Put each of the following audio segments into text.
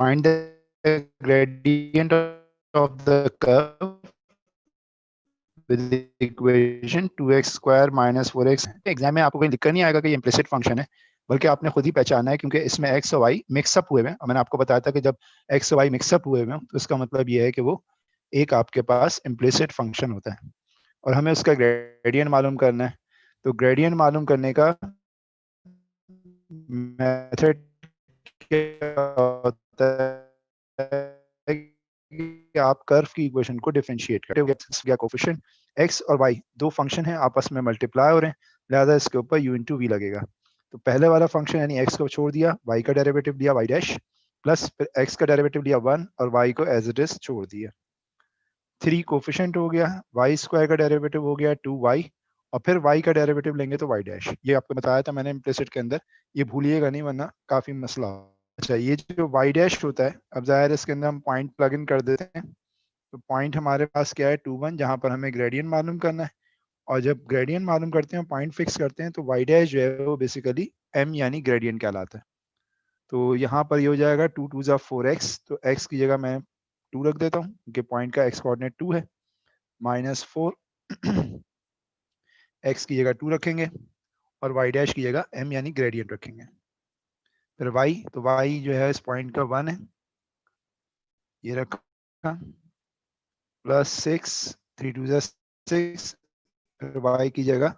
find the gradient of the curve with equation 2x square minus 4x। Exam में आपको कहीं लिखा नहीं आएगा कि ये इम्प्लिसिट फंक्शन है, बल्कि आपने खुद ही पहचाना है, क्योंकि इसमें x और y मिक्सअप हुए हैं। और मैंने आपको बताया था कि जब x और y मिक्सअप हुए हैं तो इसका मतलब ये है कि वो एक आपके पास इम्प्लिसिट फंक्शन होता है और हमें उसका ग्रेडियंट मालूम करना है। तो ग्रेडियंट मालूम करने का मेथड क्या होता है कि आप कर्व की इक्वेशन को डिफरेंशिएट करते हो। कोफिशिएंट x और y दो फंक्शन हैं, आपस में मल्टीप्लाई हो रहे हैं, लिहाजा इसके ऊपर u इंटू वी लगेगा। तो पहले वाला फंक्शन यानी x को छोड़ दिया, y का डेरिवेटिव लिया y डैश, प्लस x का डेरिवेटिव लिया 1 और y को एज इट इज छोड़ दिया। 3 कोफिशिएंट हो गया, y स्क्वायर का डेरिवेटिव हो गया 2y, और फिर y का डेरिवेटिव लेंगे तो y डैश। ये आपको बताया था मैंने इम्प्लिसिट के अंदर, ये भूलिएगा नहीं वरना काफी मसला हो। अच्छा, ये जो y डैश होता है, अब जाहिर इसके अंदर हम पॉइंट प्लग इन कर देते हैं। तो पॉइंट हमारे पास क्या है 2 1, जहां पर हमें ग्रेडियंट मालूम करना है। और जब ग्रेडियंट मालूम करते हैं, पॉइंट फिक्स करते हैं, तो y डैश जो है वो बेसिकली m यानी ग्रेडियंट कहलाता है। तो यहाँ पर ये हो जाएगा 2 2 ज़ा 4x, तो x की जगह मैं 2 रख देता हूँ क्योंकि पॉइंट का x कोऑर्डिनेट 2 है, माइनस 4 x की जगह 2 रखेंगे और y डैश की जगह m यानी ग्रेडियंट रखेंगे। फिर y, तो y जो है इस पॉइंट का 1 है, ये रखा, प्लस 6 3 2 ज़ा 6, फिर y की जगह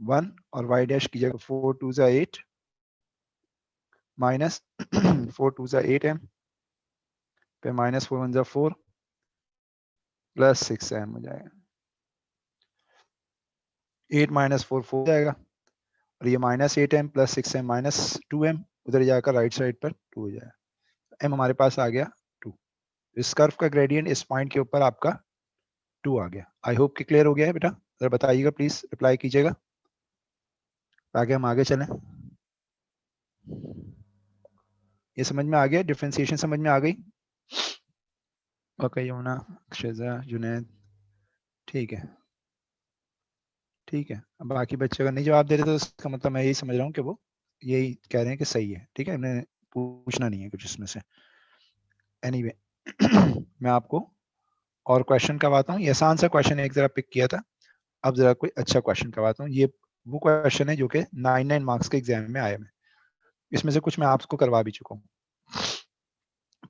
1 और y डैश की जगह 4 2 ज़ा 8, माइनस 4 2 ज़ा 8m, फिर माइनस 4 1 ज़ा 4, प्लस 6m हो जाएगा। 8 माइनस 4 4 जाएगा, और ये minus 8m plus 6m minus 2m, उधर जाकर राइट साइड पर 2 हो जाएगा। m हमारे पास आ गया 2। इस कर्व का ग्रेडियंट इस पॉइंट के ऊपर आपका 2 आ गया। आई होप कि क्लियर हो गया है बेटा, जरा बताइएगा प्लीज, रिप्लाई कीजिएगा ताकि हम आगे चलें। ये समझ में आ गया, डिफरेंशिएशन समझ में आ गई? ओके यमुना, शेजा, जुनैद, ठीक है ठीक है। अब बाकी बच्चे अगर नहीं जवाब दे रहे तो इसका मतलब मैं यही समझ रहा हूँ कि वो यही कह रहे हैं कि सही है, ठीक है, इन्हें पूछना नहीं है कुछ इसमें से। एनीवे मैं आपको और क्वेश्चन करवाता हूँ। ये आसान सा क्वेश्चन एक जरा पिक किया था, अब जरा कोई अच्छा क्वेश्चन करवाता हूँ। ये वो क्वेश्चन है जो कि 99 मार्क्स के एग्जाम में आए हैं। इसमें से कुछ मैं आपको करवा भी चुका हूँ,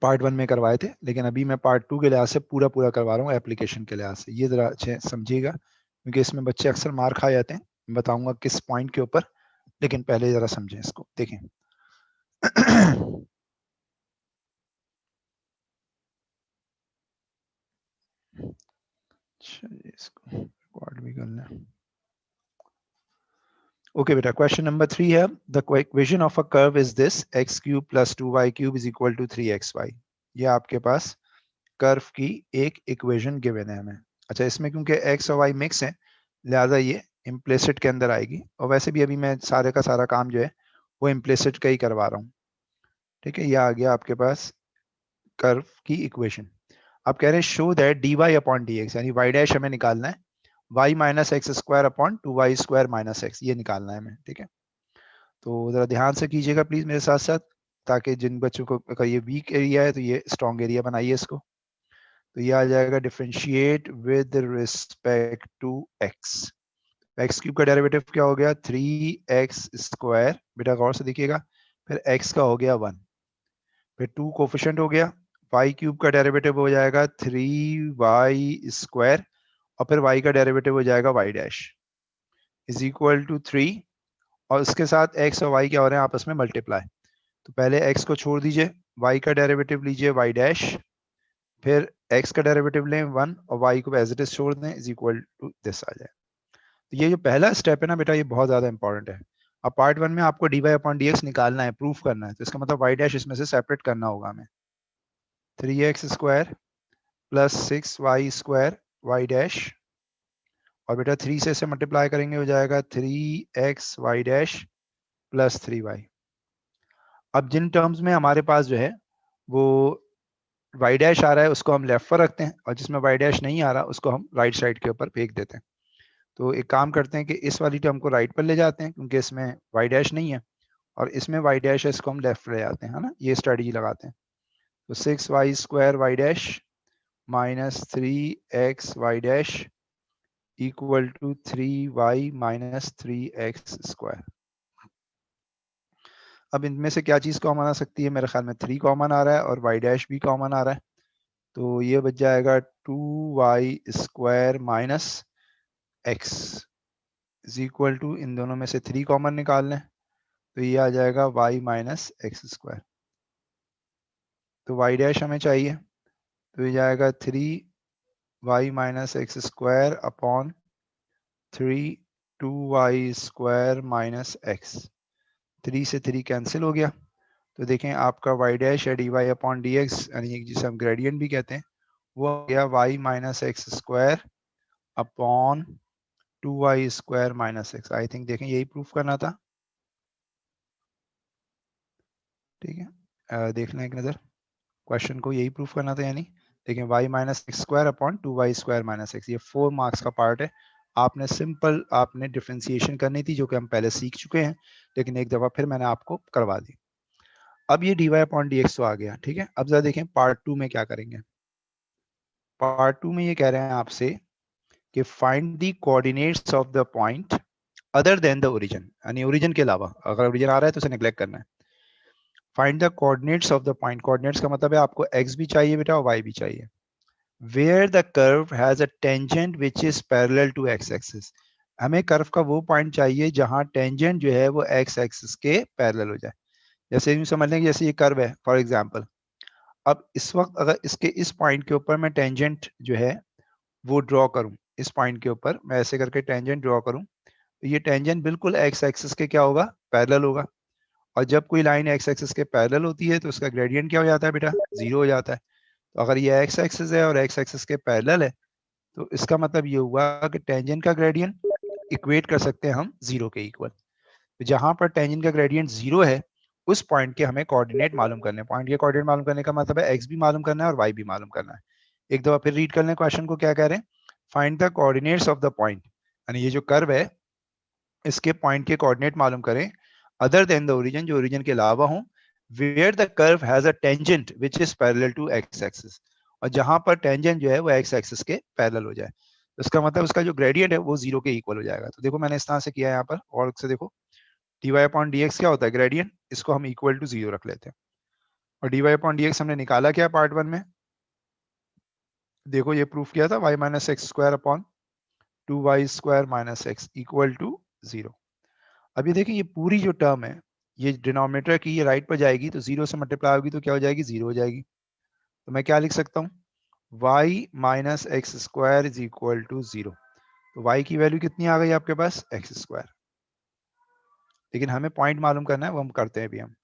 पार्ट 1 में करवाए थे, लेकिन अभी मैं पार्ट 2 के लिहाज से पूरा पूरा करवा रहा हूँ एप्लीकेशन के लिहाज से। ये जरा अच्छे समझिएगा क्योंकि इसमें बच्चे अक्सर मार खा जाते हैं। मैं बताऊंगा किस पॉइंट के ऊपर, लेकिन पहले जरा समझें इसको, देखें। चलिए इसको रिकॉर्ड भी कर लें। ओके बेटा, क्वेश्चन नंबर 3 है, the equation of a curve is this, x cube plus 2y cube is equal to 3xy। ये आपके पास कर्व की एक इक्वेशन गिवन है हमें। अच्छा, इसमें क्योंकि x और y मिक्स है, लिहाजा ये इम्प्लिसिट के अंदर आएगी, और वैसे भी अभी मैं सारे का सारा काम जो है वो इम्प्लिसिट का ही करवा रहा हूँ, ठीक है। ये आ गया आपके पास कर्व की इक्वेशन। आप कह रहे हैं show that D Y upon D X, यानी वाई डैश हमें निकालना है, Y minus X square upon 2y square minus X, ये निकालना है हमें, ठीक है। तो जरा ध्यान से कीजिएगा प्लीज मेरे साथ साथ, ताकि जिन बच्चों को अगर ये वीक एरिया है तो ये स्ट्रॉन्ग एरिया बनाइए इसको। तो ये आ जाएगा differentiate with respect to X. X cube का डेरिवेटिव क्या हो गया 3x स्क्वायर, बेटा गौर से देखिएगा, फिर x का हो गया 1, फिर 2 कोफिशिएंट हो गया, y क्यूब का डेरिवेटिव हो जाएगा 3y स्क्वायर, और फिर y का डेरिवेटिव हो जाएगा y dash is equal to 3, और इसके साथ x और y क्या हो रहे हैं आपस में मल्टीप्लाई। तो पहले x को छोड़ दीजिए, y का डेरिवेटिव लीजिए y डैश, फिर x का डेरिवेटिव लें 1 और y को एज इट इज छोड़ दें, इज इक्वल टू दिस आ जाए। तो ये जो पहला स्टेप है ना बेटा, ये बहुत ज्यादा इंपॉर्टेंट है। अब पार्ट 1 में आपको dy अपॉन dx निकालना है, प्रूफ करना है, तो इसका मतलब y डैश इसमें से सेपरेट करना होगा हमें। 3x square plus 6y square y dash, और बेटा 3 से इसे मल्टीप्लाई करेंगे, हो जाएगा 3x y dash plus 3y। अब जिन टर्म्स में हमारे पास जो है वो y डैश आ रहा है उसको हम लेफ्ट पर रखते हैं, और जिसमें y डैश नहीं आ रहा उसको हम राइट साइड के ऊपर फेंक देते हैं। तो एक काम करते हैं कि इस वाली टर्म को राइट पर ले जाते हैं क्योंकि इसमें y डैश नहीं है, और इसमें y डैश है, इसको हम लेफ्ट ले जाते हैं, है ना, ये स्ट्रेटजी लगाते हैं। तो 6y square y dash minus 3x y dash equal to 3y minus 3x square. अब इनमें से क्या चीज कॉमन आ सकती है? मेरे ख्याल में 3 कॉमन आ रहा है और y डैश भी कॉमन आ रहा है, तो ये बच जाएगा 2y square minus x is equal to, इन दोनों में से 3 कॉमन निकाल लें तो ये आ जाएगा y माइनस एक्स स्क्वायर। तो y डैश हमें चाहिए, तो ये जाएगा 3y minus X square upon 2y square minus x. 3 से 3 कैंसिल हो गया, तो देखें आपका y डैश है D Y upon D X, यानी जिसे हम ग्रेडियंट भी कहते हैं, वो आ गया y minus X square upon 2y square minus x. I think देखें यही प्रूफ करना था, ठीक है, देख लें एक नज़र, क्वेश्चन को यही प्रूफ करना था, यानी देखें y minus X square upon 2y square minus X, ये 4 मार्क्स का पार्ट है। आपने सिंपल आपने डिफ्रेंसिएशन करनी थी जो कि हम पहले सीख चुके हैं, लेकिन एक दफ़ा फिर मैंने आपको करवा दी। अब ये dy अपॉन डी एक्स तो आ गया, ठीक है। अब जरा देखें पार्ट 2 में क्या करेंगे। पार्ट 2 में ये कह रहे हैं आपसे कि find the coordinates of the point other than the origin, यानी ओरिजिन के अलावा, अगर ओरिजिन आ रहा है तो उसे नेग्लेक्ट करना है। Find the coordinates of the point, coordinates का मतलब है आपको x भी चाहिए बेटा और y भी चाहिए। Where the curve has a tangent which is parallel to x axis, हमें कर्व का वो पॉइंट चाहिए जहां टेंजेंट जो है वो x एक्सिस के पैरेलल हो जाए। जैसे यूं समझ लें कि जैसे ये कर्व है फॉर एग्जांपल, अब इस वक्त अगर इसके इस पॉइंट के ऊपर मैं टेंजेंट जो है वो ड्रॉ करूं, इस पॉइंट के ऊपर मैं ऐसे करके टेंजेंट ड्रॉ करूं, तो ये टेंजेंट बिल्कुल x एक्सिस के क्या होगा? पैरेलल होगा। और जब कोई लाइन x एक्सिस के पैरेलल होती है तो उसका ग्रेडियंट क्या हो जाता है बेटा? 0 हो जाता है। तो अगर ये x एक्सिस है और x एक्सिस के पैरेलल है, तो इसका मतलब ये हुआ कि टेंजेंट का ग्रेडियंट इक्वेट कर सकते हैं हम 0 के इक्वल। तो जहां पर टेंजेंट का ग्रेडियंट 0 है उस पॉइंट के हमें कोऑर्डिनेट मालूम करने हैं। पॉइंट के कोऑर्डिनेट मालूम करने का मतलब है x भी मालूम करना है और y भी मालूम करना है। एक दफा फिर रीड कर लें क्वेश्चन को, क्या कह रहे हैं? Find the coordinates of the point, यानी ये जो कर्व है इसके पॉइंट के कोऑर्डिनेट मालूम करें अदर देन द ओरिजिन, जो ओरिजिन के अलावा हो, where the curve has a tangent which is parallel to X axis, और जहां पर टेंजेंट जो है वो एक्स एक्सिस के पैरेलल हो जाए। तो इसका मतलब उसका जो ग्रेडियंट है वो 0 के इक्वल हो जाएगा। तो देखो मैंने इस तरह से किया है यहाँ पर, और से देखो dy अपॉन dx क्या होता है? ग्रेडियंट, इसको हम इक्वल टू 0 रख लेते हैं। और dy अपॉन dx हमने निकाला क्या पार्ट 1 में? देखो ये प्रूफ किया था y minus X square upon 2y square minus X equal to 0। अब ये देखिए ये पूरी जो टर्म है ये डिनोमिनेटर की ये राइट पर जाएगी, तो 0 से मल्टीप्लाई होगी तो क्या हो जाएगी? 0 हो जाएगी। तो मैं क्या लिख सकता हूँ? y minus X square is equal to 0। तो y की वैल्यू कितनी आ गई आपके पास? X square. लेकिन हमें पॉइंट मालूम करना है, वो हम करते हैं अभी। हम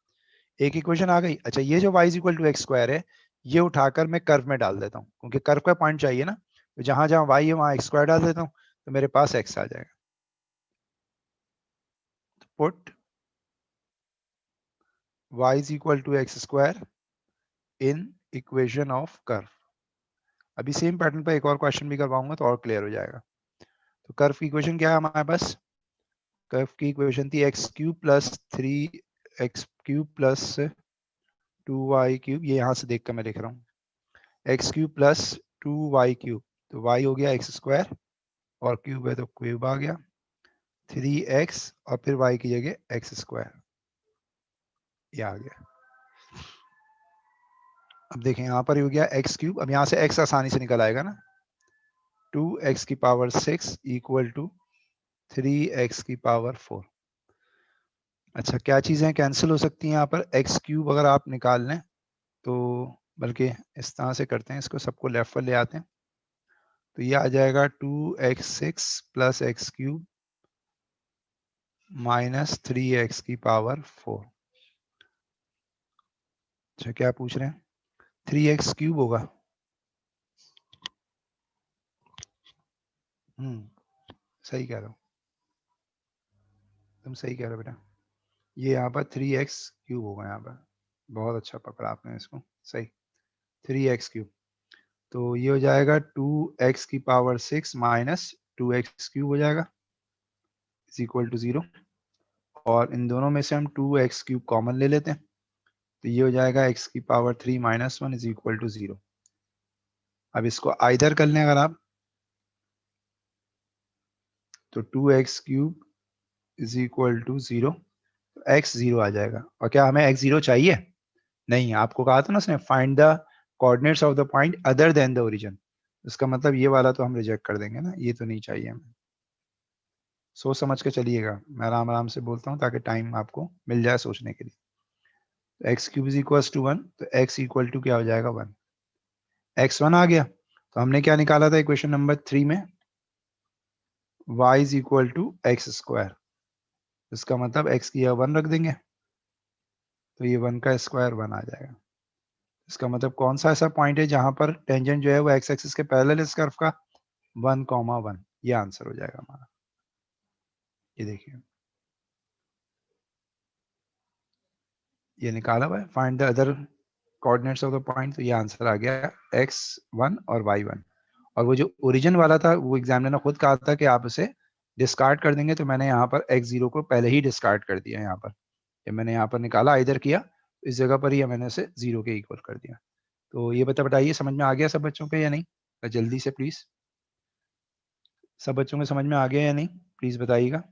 एक इक्वेशन आ गई। अच्छा ये जो y is equal to X square है ये उठाकर मैं कर्व में डाल देता हूँ, क्योंकि कर्व का पॉइंट चाहिए ना, तो जहां जहां y है वहां एक्स स्क्वायर डाल देता हूँ, तो मेरे पास x आ जाएगा। Put y is equal to X square in equation of curve. अभी सेम पैटर्न पर एक और क्वेश्चन भी करवाऊंगा तो और क्लियर हो जाएगा। तो कर्व की इक्वेशन क्या है हमारे पास? कर्व की इक्वेशन थी x cube plus 3x³ plus 2y³, ये यहाँ से देख कर मैं लिख रहा हूँ, x³ प्लस 2y³, तो y हो गया एक्स स्क्वायर और क्यूब है तो क्यूब आ गया 3x, और फिर y की जगह एक्स स्क्वायर, ये आ गया। अब देखें यहाँ पर हो गया x³, अब यहाँ से x आसानी से निकल आएगा ना, 2x की पावर 6 इक्वल टू 3x की पावर 4। अच्छा क्या चीज़ें कैंसिल हो सकती हैं यहाँ पर? x³ अगर आप निकाल लें तो, बल्कि इस तरह से करते हैं, इसको सबको लेफ्ट पर ले आते हैं, तो ये आ जाएगा 2x6 plus x³ minus 3x की पावर 4। अच्छा क्या पूछ रहे हैं? 3x³ होगा। सही कह रहा हूँ, तुम सही कह रहे हो बेटा, ये यहाँ पर 3x³ होगा यहाँ पर। बहुत अच्छा पकड़ा आपने इसको, सही 3x³। तो ये हो जाएगा 2x की पावर 6 माइनस 2x³ हो जाएगा इज इक्वल टू 0। और इन दोनों में से हम 2x³ कॉमन ले लेते हैं, तो ये हो जाएगा x की power 3 minus 1 is equal to 0। अब इसको आइदर कर लें अगर आप, तो 2x cube is equal to 0, तो x 0 आ जाएगा। और क्या हमें x 0 चाहिए? नहीं, आपको कहा था ना उसने find the coordinates of the point other than the origin. इसका मतलब ये वाला तो हम रिजेक्ट कर देंगे ना, ये तो नहीं चाहिए हमें। सोच समझ के चलिएगा, मैं आराम आराम से बोलता हूँ ताकि टाइम आपको मिल जाए सोचने के लिए। तो X cube is equal to 1, तो एक्स इक्वल टू क्या हो जाएगा 1। x1 आ गया, तो हमने क्या निकाला था इक्वेशन नंबर 3 में, y is equal to X square. इसका मतलब x की जगह 1 रख देंगे, तो ये 1 का स्क्वायर 1 आ जाएगा। इसका मतलब कौन सा ऐसा पॉइंट है जहां पर टेंजेंट जो है वो एक्स एक्सिस के पैरेलल इस कर्व का 1,1, ये आंसर हो जाएगा हमारा। ये देखिए, ये निकाला हुआ है, find the other coordinates of the point, तो ये आंसर आ गया x1 और y1। और वो जो ओरिजिन वाला था वो एग्जामिनर ने खुद कहा था कि आप उसे डिस्कार्ड कर देंगे, तो मैंने यहाँ पर x0 को पहले ही डिस्कार्ड कर दिया। यहाँ पर जब मैंने यहाँ पर निकाला इधर किया, तो इस जगह पर ही मैंने उसे 0 के इक्वल कर दिया। तो ये बताइए समझ में आ गया सब बच्चों के या नहीं? तो जल्दी से प्लीज, सब बच्चों को समझ में आ गया या नहीं, प्लीज बताइएगा।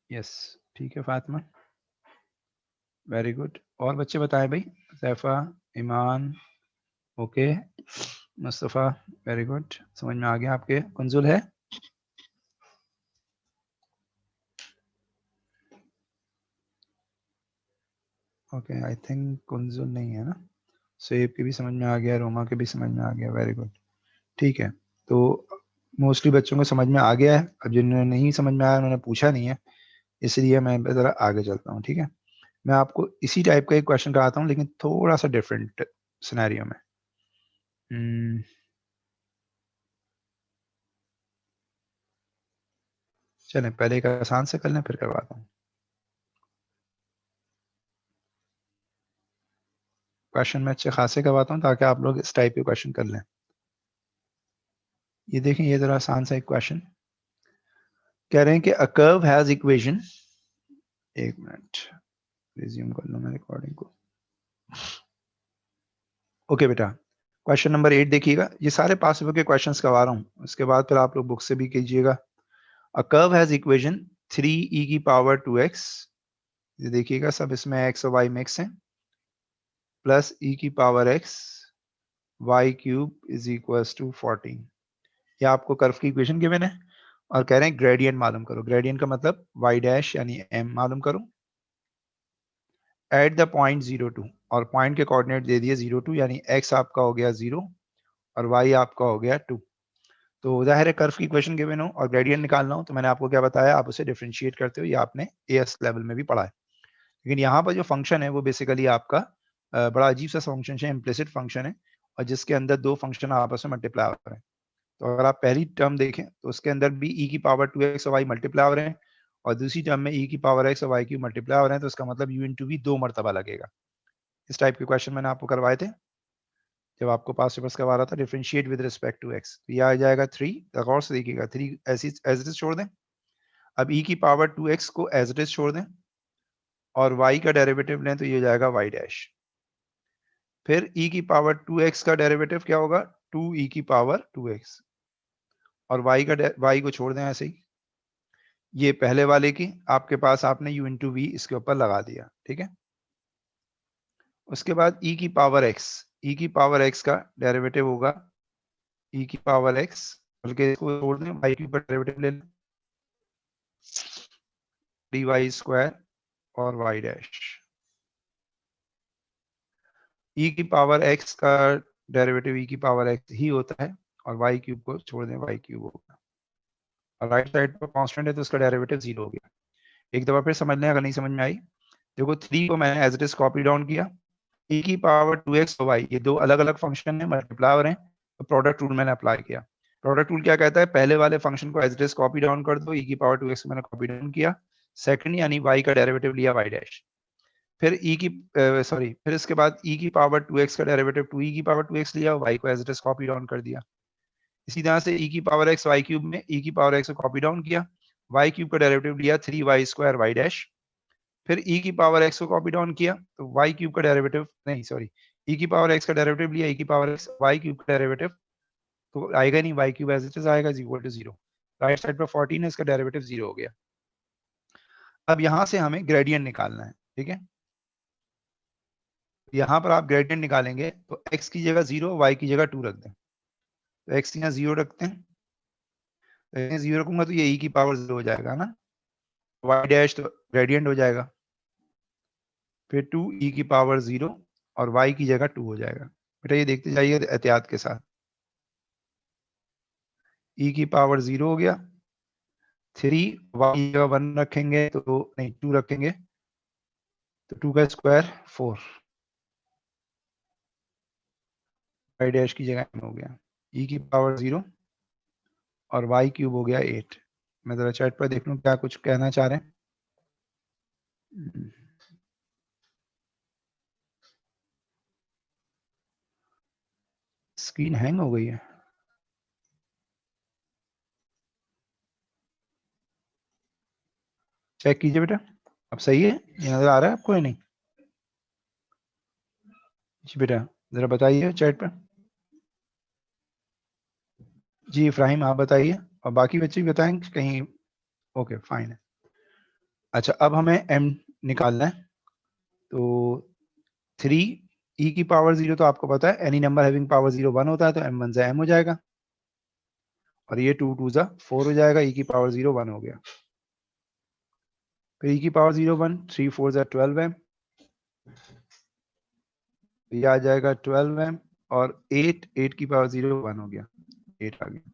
यस, ठीक है फातिमा, वेरी गुड। और बच्चे बताएं भाई, सैफा, ईमान, ओके, मुस्तफ़ा, वेरी गुड, समझ में आ गया आपके। कुंजुल है? ओके, आई थिंक कुंजुल नहीं है ना। सेब के भी समझ में आ गया, रोमा के भी समझ में आ गया, वेरी गुड, ठीक है। तो मोस्टली बच्चों को समझ में आ गया है। अब जिन्होंने नहीं समझ में आया उन्होंने पूछा नहीं है, इसलिए मैं ज़रा आगे चलता हूँ, ठीक है। मैं आपको इसी टाइप का एक क्वेश्चन कराता हूँ, लेकिन थोड़ा सा डिफरेंट सिनेरियो में। चलें पहले एक आसान से कर लें, फिर करवाता हूँ। क्वेश्चन मैं अच्छे खासे करवाता हूँ ताकि आप लोग इस टाइप के क्वेश्चन कर लें। ये देखें, ये जरा आसान सा एक क्वेश्चन कह रहे हैं कि अ कर्व हैज इक्वेशन, एक मिनट रिज्यूम कर लो मैं रिकॉर्डिंग को। ओके बेटा, क्वेश्चन नंबर 8 देखिएगा। ये सारे पास के क्वेश्चंस करवा रहा हूँ, उसके बाद फिर आप लोग बुक से भी कीजिएगा। A curve has equation 3e की पावर 2x, ये देखिएगा सब इसमें x और y मिक्स हैं, प्लस e की power x y cube is equal to 14। ये आपको कर्व की इक्वेशन गिवन है और कह रहे हैं ग्रेडियंट मालूम करो। ग्रेडियंट का मतलब y डैश यानी m मालूम करो एट द पॉइंट 0,2, और पॉइंट के कोऑर्डिनेट दे दिए 0,2, यानी x आपका हो गया 0 और y आपका हो गया 2। तो जाहिर है कर्व की इक्वेशन गिवन हो और ग्रेडियंट निकालना हो, तो मैंने आपको क्या बताया, आप उसे डिफरेंशिएट करते हो, ये आपने एएस लेवल में भी पढ़ा है। लेकिन यहाँ पर जो फंक्शन है वो बेसिकली आपका बड़ा अजीब सा फंक्शन है, इम्प्लिसिट फंक्शन है, और जिसके अंदर दो फंक्शन आपस में मल्टीप्लाई हो रहे हैं। तो अगर आप पहली टर्म देखें तो उसके अंदर भी e की पावर 2x और y मल्टीप्लाई हो रहे हैं, और दूसरी टर्म में e की पावर x और y क्यूब मल्टीप्लाई हो रहे हैं, तो इसका मतलब u इंटू v 2 मरतबा लगेगा। इस टाइप के क्वेश्चन मैंने आपको करवाए थे जब आपको पास पेपर्स करवा रहा था, differentiate with respect to x। तो ये आ जाएगा 3, गौर से देखिएगा, 3 ऐसी एज इट इज छोड़ दें। अब e की पावर 2x को एज इट इज छोड़ दें और y का डेरिवेटिव लें, तो ये हो जाएगा y डैश। फिर e की पावर 2x का डेरिवेटिव क्या होगा, 2e की पावर 2x, और y को छोड़ दें ऐसे ही। ये पहले वाले की आपके पास आपने u इंटू वी इसके ऊपर लगा दिया, ठीक है। उसके बाद e की पावर x का डेरिवेटिव होगा e की पावर x, बल्कि इसको छोड़ दें, y के ऊपर डेरिवेटिव ले लें, dy स्क्वायर और y डैश। e की पावर x का डेरिवेटिव e की पावर x ही होता है, और y क्यूब को छोड़ दें, y क्यूब होगा, और राइट साइड पर कांस्टेंट है तो उसका डेरिवेटिव 0 हो गया। एक दफा फिर समझ लें अगर नहीं समझ में आई। देखो 3 को मैंने as it is copy down किया, e की पावर 2x और y ये दो अलग अलग फंक्शन है, मल्टीप्लाई हो रहे हैं, तो प्रोडक्ट रूल मैंने अप्लाई किया। प्रोडक्ट रूल क्या कहता है, पहले वाले फंक्शन को as it is copy down कर दो, e की पावर 2x को मैंने कॉपी डाउन किया, सेकंड यानी y का डेरिवेटिव लिया y डैश, फिर फिर इसके बाद e की पावर 2x का डेरिवेटिव 2e की पावर 2x लिया, y को as it is copy down कर दिया। इसी तरह से e की पावर x y क्यूब में e की पावर x को कॉपी डाउन किया, y क्यूब का डेरिवेटिव लिया 3y स्क्वायर y डैश, फिर e की पावर x को कॉपी डाउन किया तो y क्यूब का डेरिवेटिव, नहीं सॉरी, e की पावर x का डेरिवेटिव लिया, e की पावर x y क्यूब का डेरिवेटिव तो आएगा नहीं, y cube as it is आएगा, is equal to 0। Right side पर 14 है, इसका डेरिवेटिव 0 हो गया। अब यहां से हमें ग्रेडियंट निकालना है, ठीक है। यहाँ पर आप ग्रेडियंट निकालेंगे तो x की जगह 0, y की जगह 2 रख दें। तो x यहाँ 0 रखते हैं, तो 0 रखूंगा तो ये e की पावर 0 हो जाएगा ना, y डैश तो ग्रेडियंट हो जाएगा, फिर 2 e की पावर 0 और y की जगह 2 हो जाएगा। बेटा ये देखते जाइए एहतियात के साथ, e की पावर 0 हो गया, 3 y की जगह 1 रखेंगे तो नहीं 2 रखेंगे तो 2 का स्क्वायर 4, y डैश की जगह m हो गया, e की पावर 0 और y क्यूब हो गया 8। मैं जरा चैट पर देख लूं क्या कुछ कहना चाह रहे हैं। स्क्रीन हैंग हो गई है, चेक कीजिए बेटा, अब सही है, ये नजर आ रहा है आपको या नहीं? जी बेटा जरा बताइए चैट पर। जी इब्राहिम आप बताइए, और बाकी बच्चे भी बताएं कहीं। ओके फाइन है। अच्छा अब हमें m निकालना है, तो 3 e की पावर 0 तो आपको पता है एनी नंबर हैविंग पावर 0 1 होता है, तो m 1 से m हो जाएगा, और ये 2 2 जा 4 हो जाएगा, e की पावर 0 1 हो गया, फिर e की पावर 0 1, 3 4 जा 12m, ये आ जाएगा 12m, और 8 की पावर 0 1 हो गया, 8 आ गया।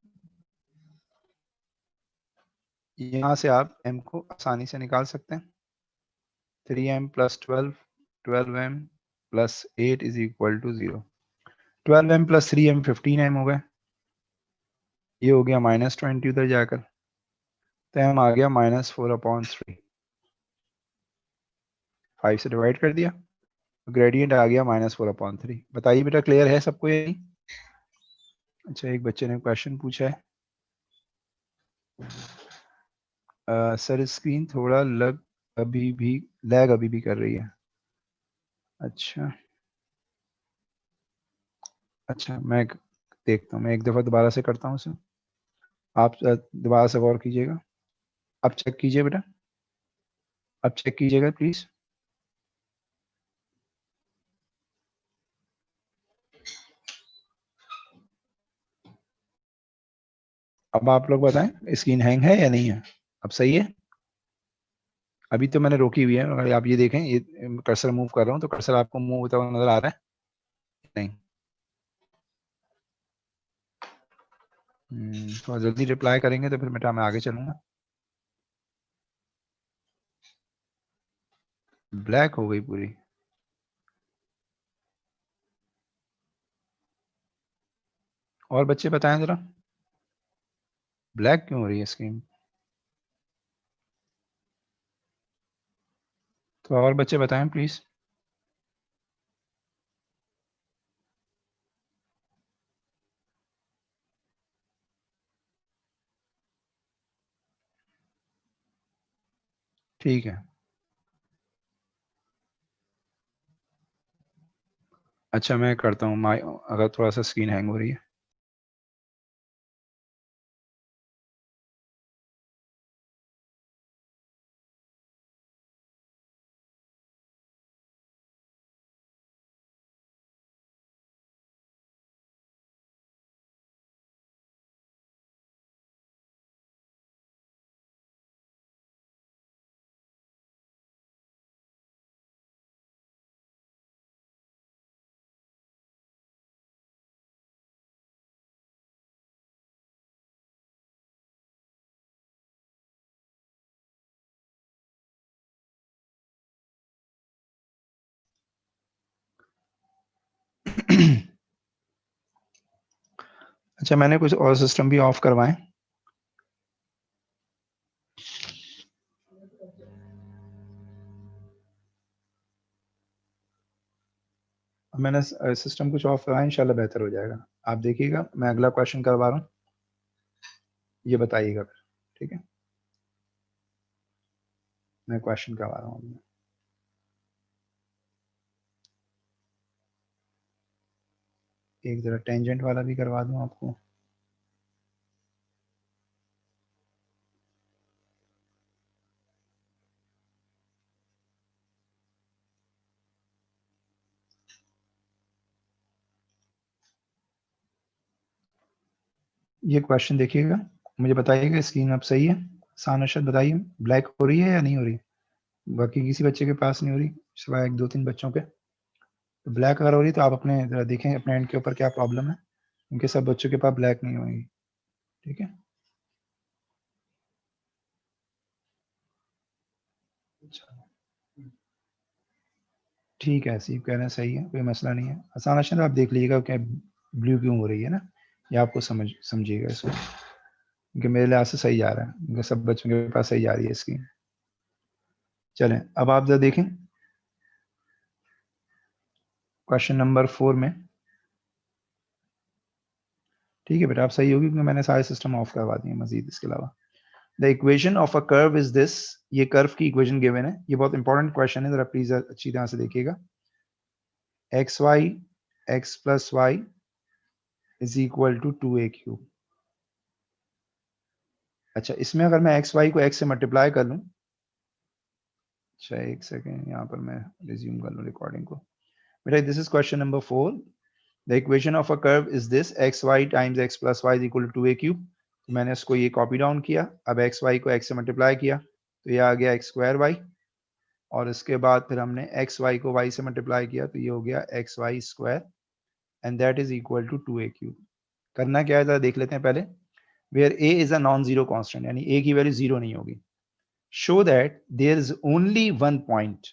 यहाँ से आप m को आसानी से निकाल सकते हैं, 3m plus 12, 12m plus 8 is equal to 0, 12m plus 3m 15m हो गए, ये हो गया -20 उधर जाकर, तो m आ गया -4/3, 5 से डिवाइड कर दिया, ग्रेडियंट आ गया -4/3। बताइए बेटा क्लियर है सबको ये नहीं? अच्छा एक बच्चे ने क्वेश्चन पूछा है, सर स्क्रीन थोड़ा लैग अभी भी कर रही है। अच्छा अच्छा मैं देखता हूँ, मैं एक दफ़ा दोबारा से करता हूँ उसे, आप दोबारा से गौर कीजिएगा, अब चेक कीजिए बेटा, अब चेक कीजिएगा प्लीज़। अब आप लोग बताएं स्क्रीन हैंग है या नहीं है, अब सही है? अभी तो मैंने रोकी हुई है, अगर आप ये देखें, ये कर्सर मूव कर रहा हूँ तो कर्सर आपको मूव होता हुआ नजर आ रहा है? नहीं, थोड़ा जल्दी रिप्लाई करेंगे तो फिर बेटा मैं आगे चलूंगा। ब्लैक हो गई पूरी, और बच्चे बताएं जरा ब्लैक क्यों हो रही है स्क्रीन? तो और बच्चे बताएं प्लीज। ठीक है, अच्छा मैं करता हूँ माई, अगर थोड़ा सा स्क्रीन हैंग हो रही है। अच्छा मैंने कुछ और सिस्टम भी ऑफ करवाए, मैंने सिस्टम कुछ ऑफ करवाया, इंशाल्लाह बेहतर हो जाएगा। आप देखिएगा, मैं अगला क्वेश्चन करवा रहा हूँ, ये बताइएगा फिर, ठीक है? मैं क्वेश्चन करवा रहा हूँ। एक जरा टेंजेंट वाला भी करवा दूं आपको। ये क्वेश्चन देखिएगा, मुझे बताइएगा स्क्रीन अब सही है। सानशद बताइए, ब्लैक हो रही है या नहीं हो रही? बाकी किसी बच्चे के पास नहीं हो रही सिवाय एक दो तीन बच्चों के। तो ब्लैक अगर हो रही तो आप अपने जरा देखें अपने एंड के ऊपर क्या प्रॉब्लम है, क्योंकि सब बच्चों के पास ब्लैक नहीं होगी। ठीक है, ठीक है, सीप कह रहे हैं सही है, कोई मसला नहीं है। आसान आसान आप देख लीजिएगा क्या ब्लू क्यों हो रही है ना, ये आपको समझिएगा इसको, क्योंकि मेरे लिहाज से सही जा रहा है, क्योंकि सब बच्चों के पास सही जा रही है इसकी। चलें अब आप जरा देखें क्वेश्चन नंबर 4 में। ठीक है बेटा, आप सही होगी क्योंकि मैंने सारे सिस्टम ऑफ करवा दिए मजीद इसके अलावा। The equation of a curve is this, ये कर्व की इक्वेशन गिवन है, ये बहुत इंपॉर्टेंट क्वेश्चन है, जरा प्लीज अच्छी तरह से देखिएगा। X Y X plus Y is equal to 2a cube. अच्छा, इसमें अगर मैं एक्स वाई को एक्स से मल्टीप्लाई कर लूं, अच्छा एक सेकेंड यहाँ पर मैं रिज्यूम कर लूं रिकॉर्डिंग को। बेटा this is question number 4। The equation of a curve is this, X Y times X plus Y is equal to 2a cube. तो मैंने इसको ये कॉपी डाउन किया, अब एक्स वाई को एक्स से मल्टीप्लाई किया तो ये आ गया एक्स स्क्वायर वाई, और इसके बाद फिर हमने एक्स वाई को वाई से मल्टीप्लाई किया तो ये हो गया X Y square, and that is equal to 2a cube. करना क्या है जरा देख लेते हैं पहले। Where a is a non zero constant, यानी a की वैल्यू जीरो नहीं होगी। Show that there is only one point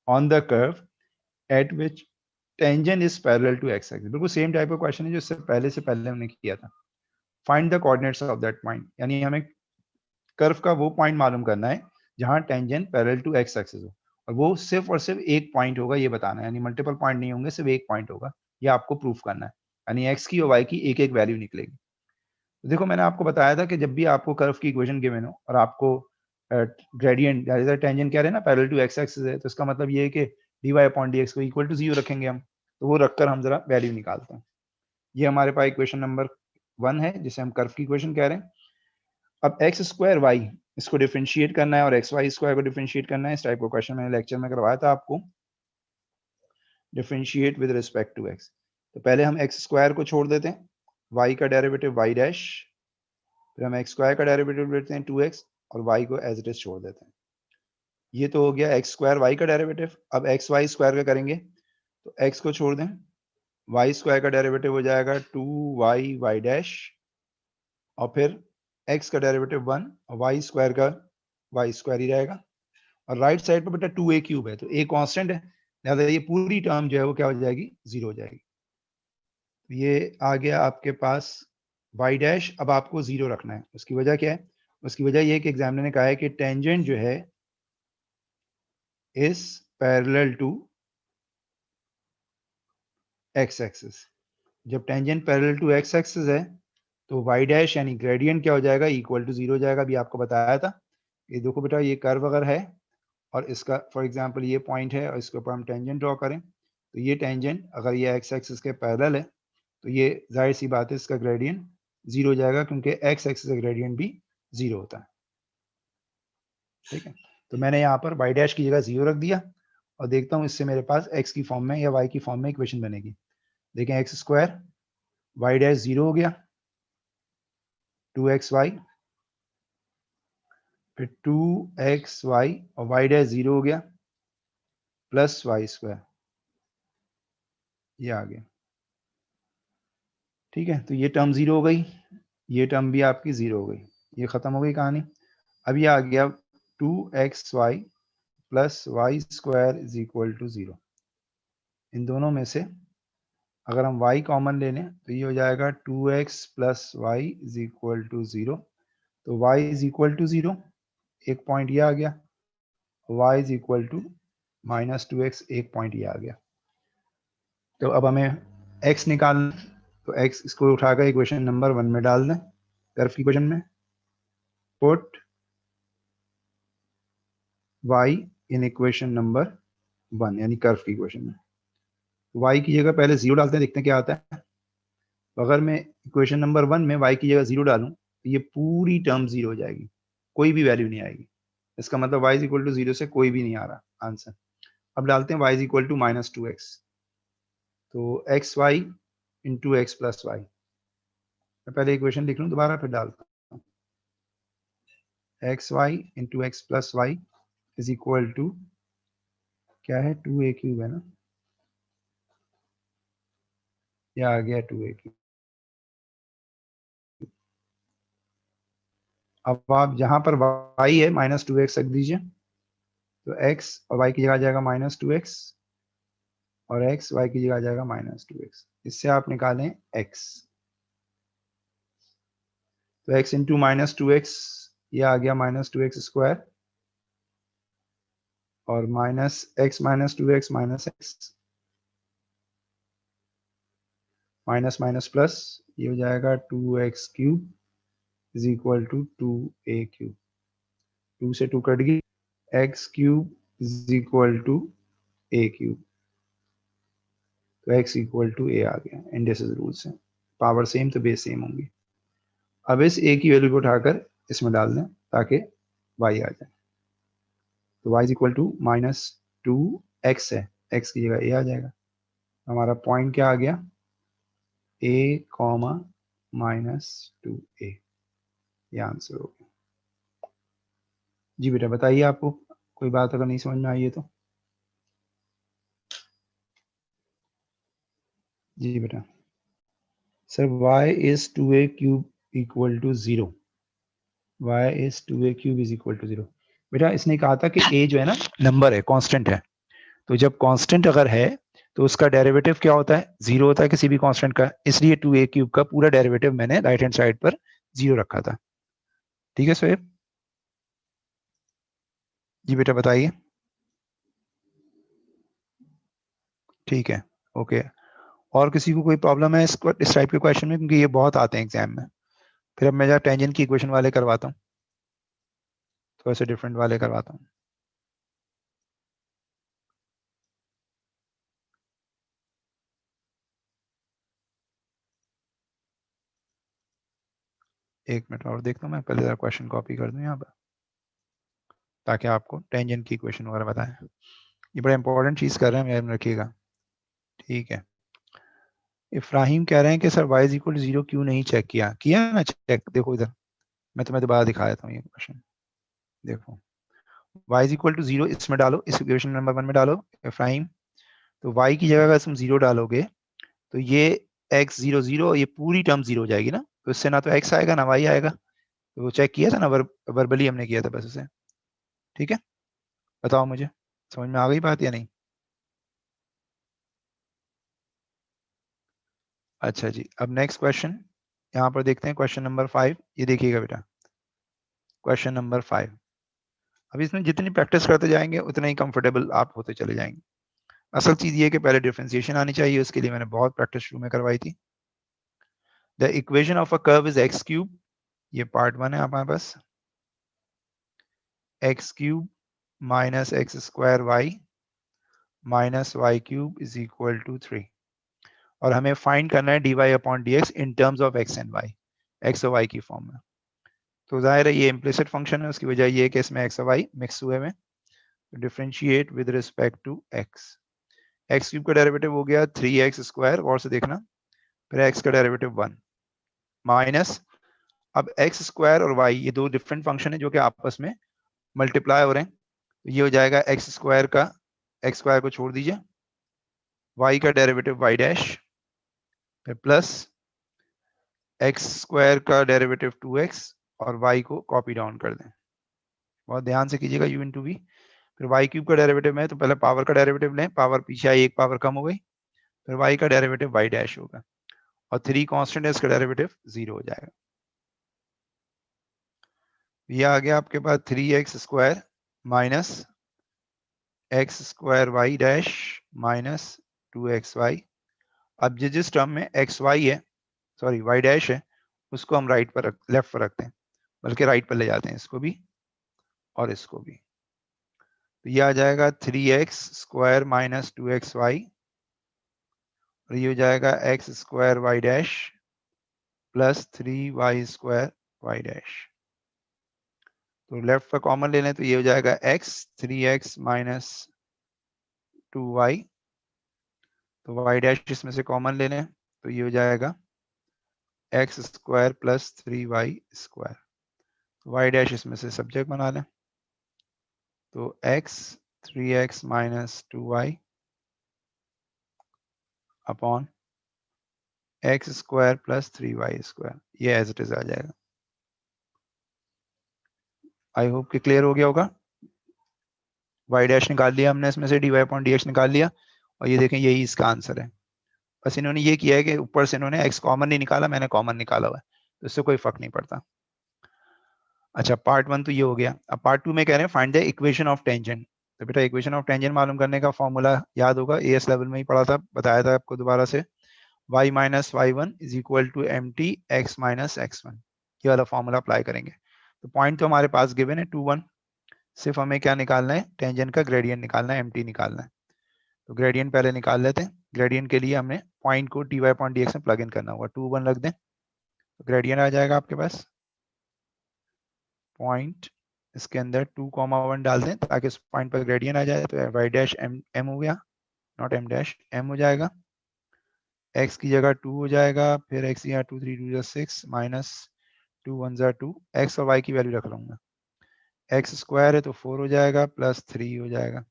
on the curve at which tangent is parallel to X axis. बिल्कुल सेम टाइप का क्वेश्चन है जो इससे पहले हमने किया था। Find the coordinates of that point, यानी हमें कर्व का वो पॉइंट मालूम करना है जहां tangent parallel to X axis हो, और वो सिर्फ और सिर्फ एक पॉइंट होगा ये बताना है, यानी मल्टीपल पॉइंट नहीं होंगे, सिर्फ एक पॉइंट होगा, ये आपको प्रूफ करना है। यानी एक्स की और वाई की एक एक वैल्यू निकलेगी। तो देखो मैंने आपको बताया था कि जब भी आपको कर्व की इक्वेशन गिवन हो और आपको ग्रेडियंट टेंजेंट कह रहे हैं ना पैरेलल टू एक्स एक्सिस है, तो इसका मतलब ये है कि dy अपॉन dx को इक्वल टू 0 रखेंगे हम, तो वो रखकर हम जरा वैल्यू निकालते हैं। ये हमारे पास इक्वेशन नंबर 1 है जिसे हम कर्व की इक्वेशन कह रहे हैं। अब एक्स स्क्वायर वाई इसको डिफरेंशिएट करना है और एक्स वाई स्क्वायर को डिफरेंशिएट करना है। इस टाइप का क्वेश्चन मैंने लेक्चर में करवाया था आपको, differentiate with respect to X. तो पहले हम एक्स स्क्वायर को छोड़ देते हैं, वाई का डेरिवेटिव वाई डैश, फिर हम एक्स स्क्वायर का डेरिवेटिव लेते हैं 2x, और वाई को एज इट इज छोड़ देते हैं। ये तो हो गया एक्स स्क्वायर वाई का डेरिवेटिव। अब एक्स वाई स्क्वायर का करेंगे तो एक्स को छोड़ दें, वाई स्क्वायर का डेरिवेटिव हो जाएगा 2y वाई डैश, और फिर एक्स का डेरिवेटिव 1 और वाई स्क्वायर का वाई स्क्वायर ही रहेगा। और राइट साइड पर बेटा 2a क्यूब है, तो a कांस्टेंट है, लिहाजा ये पूरी टर्म जो है वो क्या हो जाएगी, जीरो हो जाएगी। तो ये आ गया आपके पास y डैश। अब आपको जीरो रखना है, उसकी वजह क्या है? उसकी वजह ये है कि एग्जामिनर ने कहा है कि टेंजेंट जो है is parallel to X axis. जब tangent parallel to X axis है तो y डैश यानी ग्रेडियंट क्या हो जाएगा, इक्वल टू जीरो हो जाएगा। अभी आपको बताया था, ये देखो बेटा ये कर्व अगर है और इसका फॉर एग्जांपल ये पॉइंट है और इसके ऊपर हम टेंजेंट ड्रॉ करें, तो ये टेंजेंट अगर ये एक्स एक्सिस के पैरेलल है तो ये जाहिर सी बात है इसका ग्रेडियंट जीरो हो जाएगा, क्योंकि एक्स एक्सिस का ग्रेडियंट भी जीरो होता है। ठीक है, तो मैंने यहाँ पर y डैश की जगह जीरो रख दिया, और देखता हूँ इससे मेरे पास x की फॉर्म में या y की फॉर्म में इक्वेशन बनेगी। देखें X square Y dash zero हो गया, 2xy, फिर 2xy और y डैश जीरो हो गया प्लस वाई स्क्वायर, ये आ गया। ठीक है, तो ये टर्म जीरो हो गई, ये टर्म भी आपकी जीरो हो गई, ये खत्म हो गई कहानी। अब ये आ गया 2xy plus Y square is equal to zero. इन दोनों में से अगर हम y कॉमन ले लें तो ये हो जाएगा 2x plus Y is equal to zero. तो y is equal to zero, एक पॉइंट ये आ गया, y is equal to minus 2x, एक पॉइंट ये आ गया। तो अब हमें x निकालना, तो x इसको उठाकर इक्वेशन नंबर 1 में डाल दें, कर्व की इक्वेशन में put y in equation number 1 यानी कर्व की इक्वेशन में। y की जगह पहले जीरो डालते हैं, देखते हैं क्या आता है। तो अगर मैं इक्वेशन नंबर 1 में y की जगह 0 डालूं तो ये पूरी टर्म 0 हो जाएगी, कोई भी वैल्यू नहीं आएगी। इसका मतलब y इज इक्वल टू 0 से कोई भी नहीं आ रहा आंसर। अब डालते हैं y is equal to -2x, तो X Y into X plus Y. मैं पहले इक्वेशन लिख लूँ दोबारा फिर डालता हूँ। X Y into X plus Y is equal to क्या है, 2a³ है ना, या आ गया 2a³। अब आप जहां पर y है -2x रख दीजिए, तो x और y की जगह आ जाएगा -2x और x y की जगह आ जाएगा -2x। इससे आप निकालें x, तो x इंटू -2x ये आ गया -2x² और -x -2x -x minus minus plus, ये हो जाएगा 2x³ is equal to 2a³। 2 से 2 कट गई, x³ is equal to a³, तो x इक्वल टू a आ गया इंडिसेस रूल से। पावर सेम तो बेस सेम होंगी। अब इस a की वैल्यू को उठाकर इसमें डाल दें ताकि y आ जाए, तो y is equal to -2x है, x की जगह a आ जाएगा। हमारा पॉइंट क्या आ गया, a, -2a, ये आंसर हो गया। जी बेटा बताइए, आपको कोई बात अगर नहीं समझ में आई है तो। जी बेटा। Sir y is 2a³ equal to 0, y is 2a³ is equal to 0। बेटा इसने कहा था कि a जो है ना नंबर है, कांस्टेंट है, तो जब कांस्टेंट अगर है तो उसका डेरिवेटिव क्या होता है, 0 होता है किसी भी कांस्टेंट का, इसलिए 2a³ का पूरा डेरिवेटिव मैंने राइट हैंड साइड पर 0 रखा था। ठीक है सोएब? जी बेटा बताइए। ठीक है, ओके। और किसी को कोई प्रॉब्लम है इस टाइप के क्वेश्चन में, क्योंकि ये बहुत आते हैं एग्जाम में। फिर अब मैं जरा टेंजेंट की इक्वेशन वाले करवाता हूँ, थोड़े से डिफरेंट वाले करवाता हूँ। एक मिनट और देखता हूँ, मैं पहले जरा क्वेश्चन कॉपी कर दूँ यहाँ पर ताकि आपको टेंजेंट की इक्वेशन वगैरह बताएं। ये बड़ा इंपॉर्टेंट चीज़ कर रहे हैं, याद में रखिएगा। ठीक है, इफ्राहिम कह रहे हैं कि sir y is equal to 0 क्यों नहीं चेक किया, किया ना चेक, देखो इधर मैं तुम्हें दोबारा दिखा देता हूँ ये क्वेश्चन। देखो y इज इक्वल टू 0 इसमें डालो, इस इक्वेशन नंबर 1 में डालो इफ्राहिम, तो y की जगह अगर तुम 0 डालोगे तो ये x00 ये पूरी टर्म 0 हो जाएगी ना, तो इससे ना तो x आएगा ना y आएगा। तो वो चेक किया था ना, वर्बली हमने किया था बस उसे। ठीक है, बताओ मुझे समझ में आ गई बात या नहीं। अच्छा जी, अब नेक्स्ट क्वेश्चन यहाँ पर देखते हैं, क्वेश्चन नंबर 5। ये देखिएगा बेटा, क्वेश्चन नंबर 5। अब इसमें जितनी प्रैक्टिस करते जाएंगे उतना ही कंफर्टेबल आप होते चले जाएंगे। असल चीज ये है कि पहले डिफरेंशिएशन आनी चाहिए, उसके लिए मैंने बहुत प्रैक्टिस शुरू में करवाई थी। The equation of a curve is x³, ये पार्ट 1 है हमारे पास, x³ minus x² y is equal to 3, और हमें फाइंड करना है dy/dx in terms of x and y, x और y की फॉर्म में। तो जाहिर है ये इम्प्लिसिट फंक्शन है, उसकी वजह ये है कि इसमें x और y मिक्स हुए में, differentiate with respect to x। x³ का डेरिवेटिव हो गया 3x², और से देखना, फिर x का डेरिवेटिव 1 माइनस, अब x² और y ये दो डिफरेंट फंक्शन है जो कि आपस में मल्टीप्लाई हो रहे हैं, तो ये हो जाएगा x² का, x² को छोड़ दीजिए, y का डेरिवेटिव y', फिर प्लस x² का डेरिवेटिव 2x, और y को कॉपी डाउन कर दें, बहुत ध्यान से कीजिएगा, u इंटू वी। फिर y³ का डेरिवेटिव में तो पहले पावर का डेरिवेटिव लें, पावर पीछे आई, एक पावर कम हो गई, फिर y का डेरिवेटिव y' होगा, और 3 कांस्टेंट है, इसका डेरिवेटिव 0 हो जाएगा। ये आ गया आपके पास 3x² minus x² y' minus 2xy। अब जिस टर्म में xy है, सॉरी y' है, उसको हम राइट पर लेफ्ट पर रखते हैं, बल्कि राइट पर ले जाते हैं इसको भी और इसको भी। तो ये आ जाएगा 3x² माइनस 2xy, और ये हो जाएगा x² y' plus 3y² y dash. तो लेफ्ट का कॉमन ले लें तो ये हो जाएगा x 3x माइनस 2y, तो y डैश इसमें से कॉमन ले लें तो ये हो जाएगा x² plus 3y²। y dash इसमें से सब्जेक्ट बना लें तो x 3x minus 2y upon x² plus 3y², ये एज इट इज आ जाएगा। आई होप कि क्लियर हो गया होगा। y डैश निकाल लिया हमने, इसमें से dy अपॉन dx निकाल लिया, और ये देखें यही इसका आंसर है। बस इन्होंने ये किया है कि ऊपर से इन्होंने x कॉमन नहीं निकाला, मैंने कॉमन निकाला हुआ है, तो इससे कोई फर्क नहीं पड़ता। अच्छा, पार्ट 1 तो ये हो गया। अब पार्ट 2 में कह रहे हैं find the equation of tangent. तो बेटा इक्वेशन ऑफ टेंजेंट मालूम करने का फॉर्मूला याद होगा, एएस लेवल में ही पढ़ा था, बताया था आपको दोबारा से। y minus y1 is equal to mt x minus x1, ये वाला फॉर्मूला अप्लाई करेंगे। तो पॉइंट तो हमारे पास गिवन है 2 1, सिर्फ हमें क्या निकालना है, टेंजेंट का ग्रेडियंट निकालना है, mt निकालना है। तो ग्रेडियंट पहले निकाल लेते हैं। ग्रेडियंट के लिए हमें पॉइंट को dy अपॉन dx में प्लग इन करना होगा। 2 1 रख दें तो ग्रेडियंट आ जाएगा आपके पास। पॉइंट इसके अंदर 2,1 डाल दें ताकि उस पॉइंट पर ग्रेडियंट आ जाए, तो y डैश m हो गया, नॉट m डैश, m हो जाएगा। x की जगह 2 हो जाएगा, फिर x यहाँ 2 3 2 6 माइनस 2 1 2, x और y की वैल्यू रख लूंगा। x² है तो 4 हो जाएगा, प्लस 3 हो जाएगा।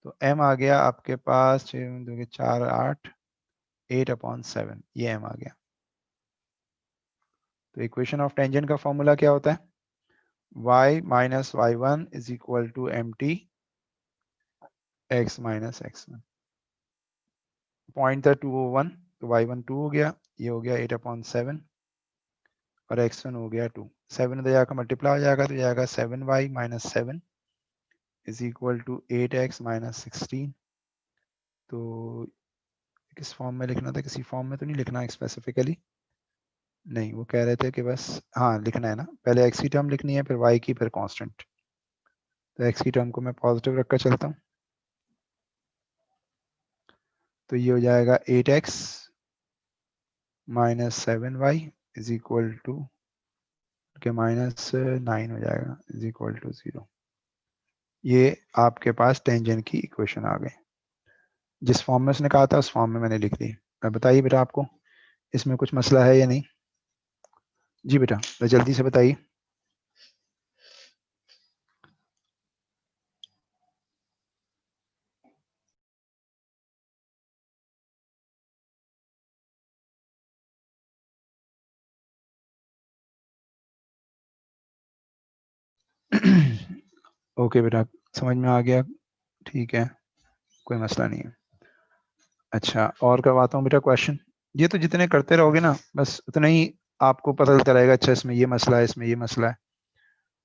तो m आ गया आपके पास 6 4 8 8/7, ये m आ गया। तो इक्वेशन ऑफ टेंजेंट का फॉर्मूला क्या होता है, y minus y1 is equal to mt x minus x1। Point था 201, तो y1 2 हो गया, ये हो गया 8/7, और x1 हो गया 2। 7 इधर जाकर मल्टीप्लाई हो जाएगा, तो जाएगा 7y minus 7 is equal to 8x minus 16। तो किस फॉर्म में लिखना था, किसी फॉर्म में तो नहीं लिखना स्पेसिफिकली, नहीं वो कह रहे थे कि बस हाँ लिखना है ना, पहले x की टर्म लिखनी है, फिर y की, फिर कांस्टेंट। तो x की टर्म को मैं पॉजिटिव रखकर चलता हूँ, तो ये हो जाएगा 8x minus 7y is equal to के माइनस 9 हो जाएगा इज इक्वल टू 0। ये आपके पास टेंजेंट की इक्वेशन आ गई। जिस फॉर्म में उसने कहा था उस फॉर्म में मैंने लिख दी। अब बताइए बेटा आपको इसमें कुछ मसला है या नहीं। जी बेटा तो जल्दी से बताइए। ओके बेटा समझ में आ गया, ठीक है कोई मसला नहीं है। अच्छा और करवाता हूँ बेटा क्वेश्चन। ये तो जितने करते रहोगे ना बस उतना ही आपको पता चलता रहेगा, अच्छा इसमें ये मसला है, इसमें ये मसला है।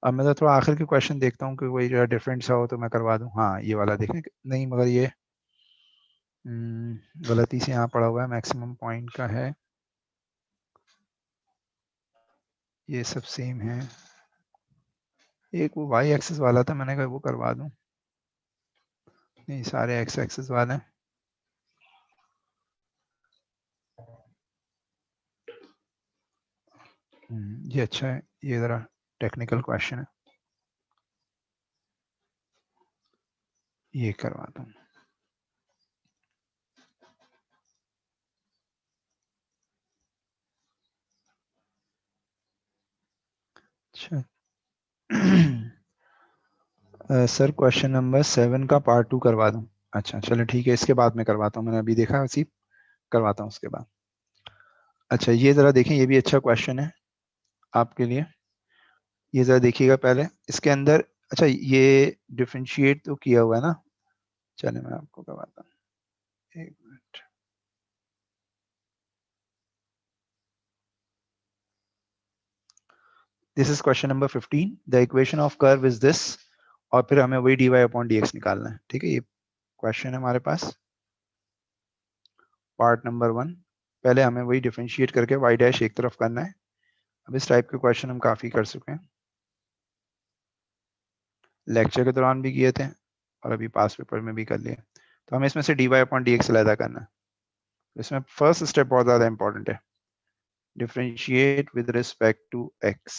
अब मैं तो थोड़ा आखिर के क्वेश्चन देखता हूँ कि कोई जो डिफरेंट सा हो तो मैं करवा दूँ। हाँ ये वाला देखें, नहीं मगर ये गलती से यहाँ पड़ा हुआ है, मैक्सिमम पॉइंट का है, ये सब सेम है। एक वो वाई एक्सिस वाला था, मैंने कहा वो करवा दूं, नहीं सारे एक्स एक्सिस वाले हैं। ये अच्छा है, ये ज़रा टेक्निकल क्वेश्चन है, ये करवा दूं। अच्छा सर क्वेश्चन नंबर 7 का पार्ट 2 करवा दूं। अच्छा चलो ठीक है, इसके बाद में करवाता हूँ, मैंने अभी देखा उसी करवाता हूँ उसके बाद। अच्छा ये ज़रा देखें, ये भी अच्छा क्वेश्चन है आपके लिए, ये ज़रा देखिएगा पहले इसके अंदर। अच्छा ये डिफ्रेंशिएट तो किया हुआ है ना, चलिए मैं आपको करवाता हूँ, एक minute. This is question number 15, the equation of curve is this, और फिर हमें वही dy अपॉन dx निकालना है, ठीक है। ये क्वेश्चन है हमारे पास पार्ट नंबर 1, पहले हमें वही डिफरेंशिएट करके y डैश एक तरफ करना है। अब इस टाइप के क्वेश्चन हम काफ़ी कर चुके हैं, लेक्चर के दौरान भी किए थे और अभी पास पेपर में भी कर लिए। तो हमें इसमें से dy अपॉन dx अलहदा करना है। इसमें फर्स्ट स्टेप बहुत ज़्यादा इंपॉर्टेंट है। Differentiate with respect to x।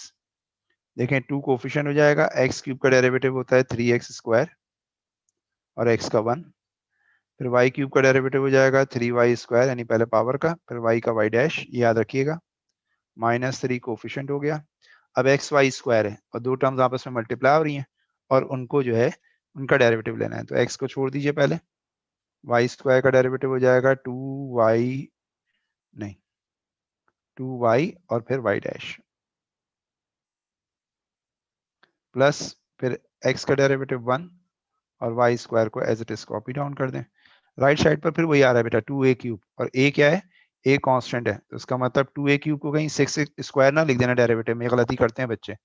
देखें 2 कोफिशिएंट हो जाएगा, x क्यूब का डेरिवेटिव होता है 3x स्क्वायर और x का 1, फिर y क्यूब का डेरिवेटिव हो जाएगा 3y स्क्वायर यानी पहले पावर का, फिर y का y डैश, याद रखिएगा, -3 कोफिशिएंट हो गया। अब एक्स वाई स्क्वायर है और दो टर्म्स आपस में मल्टीप्लाई हो रही हैं और उनको जो है उनका डेरिवेटिव लेना है, तो x को छोड़ दीजिए पहले, y स्क्वायर का डेरिवेटिव हो जाएगा 2y, नहीं 2y और फिर y डैश, प्लस फिर x का डेरिवेटिव 1 और y स्क्वायर को as it is copy down कर दें। राइट साइड पर फिर वही आ रहा है बेटा 2a क्यूब, और a क्या है, a कांस्टेंट है, तो इसका मतलब 2a क्यूब को कहीं 6 स्क्वायर ना लिख देना डेरिवेटिव में, ये गलती करते हैं बच्चे।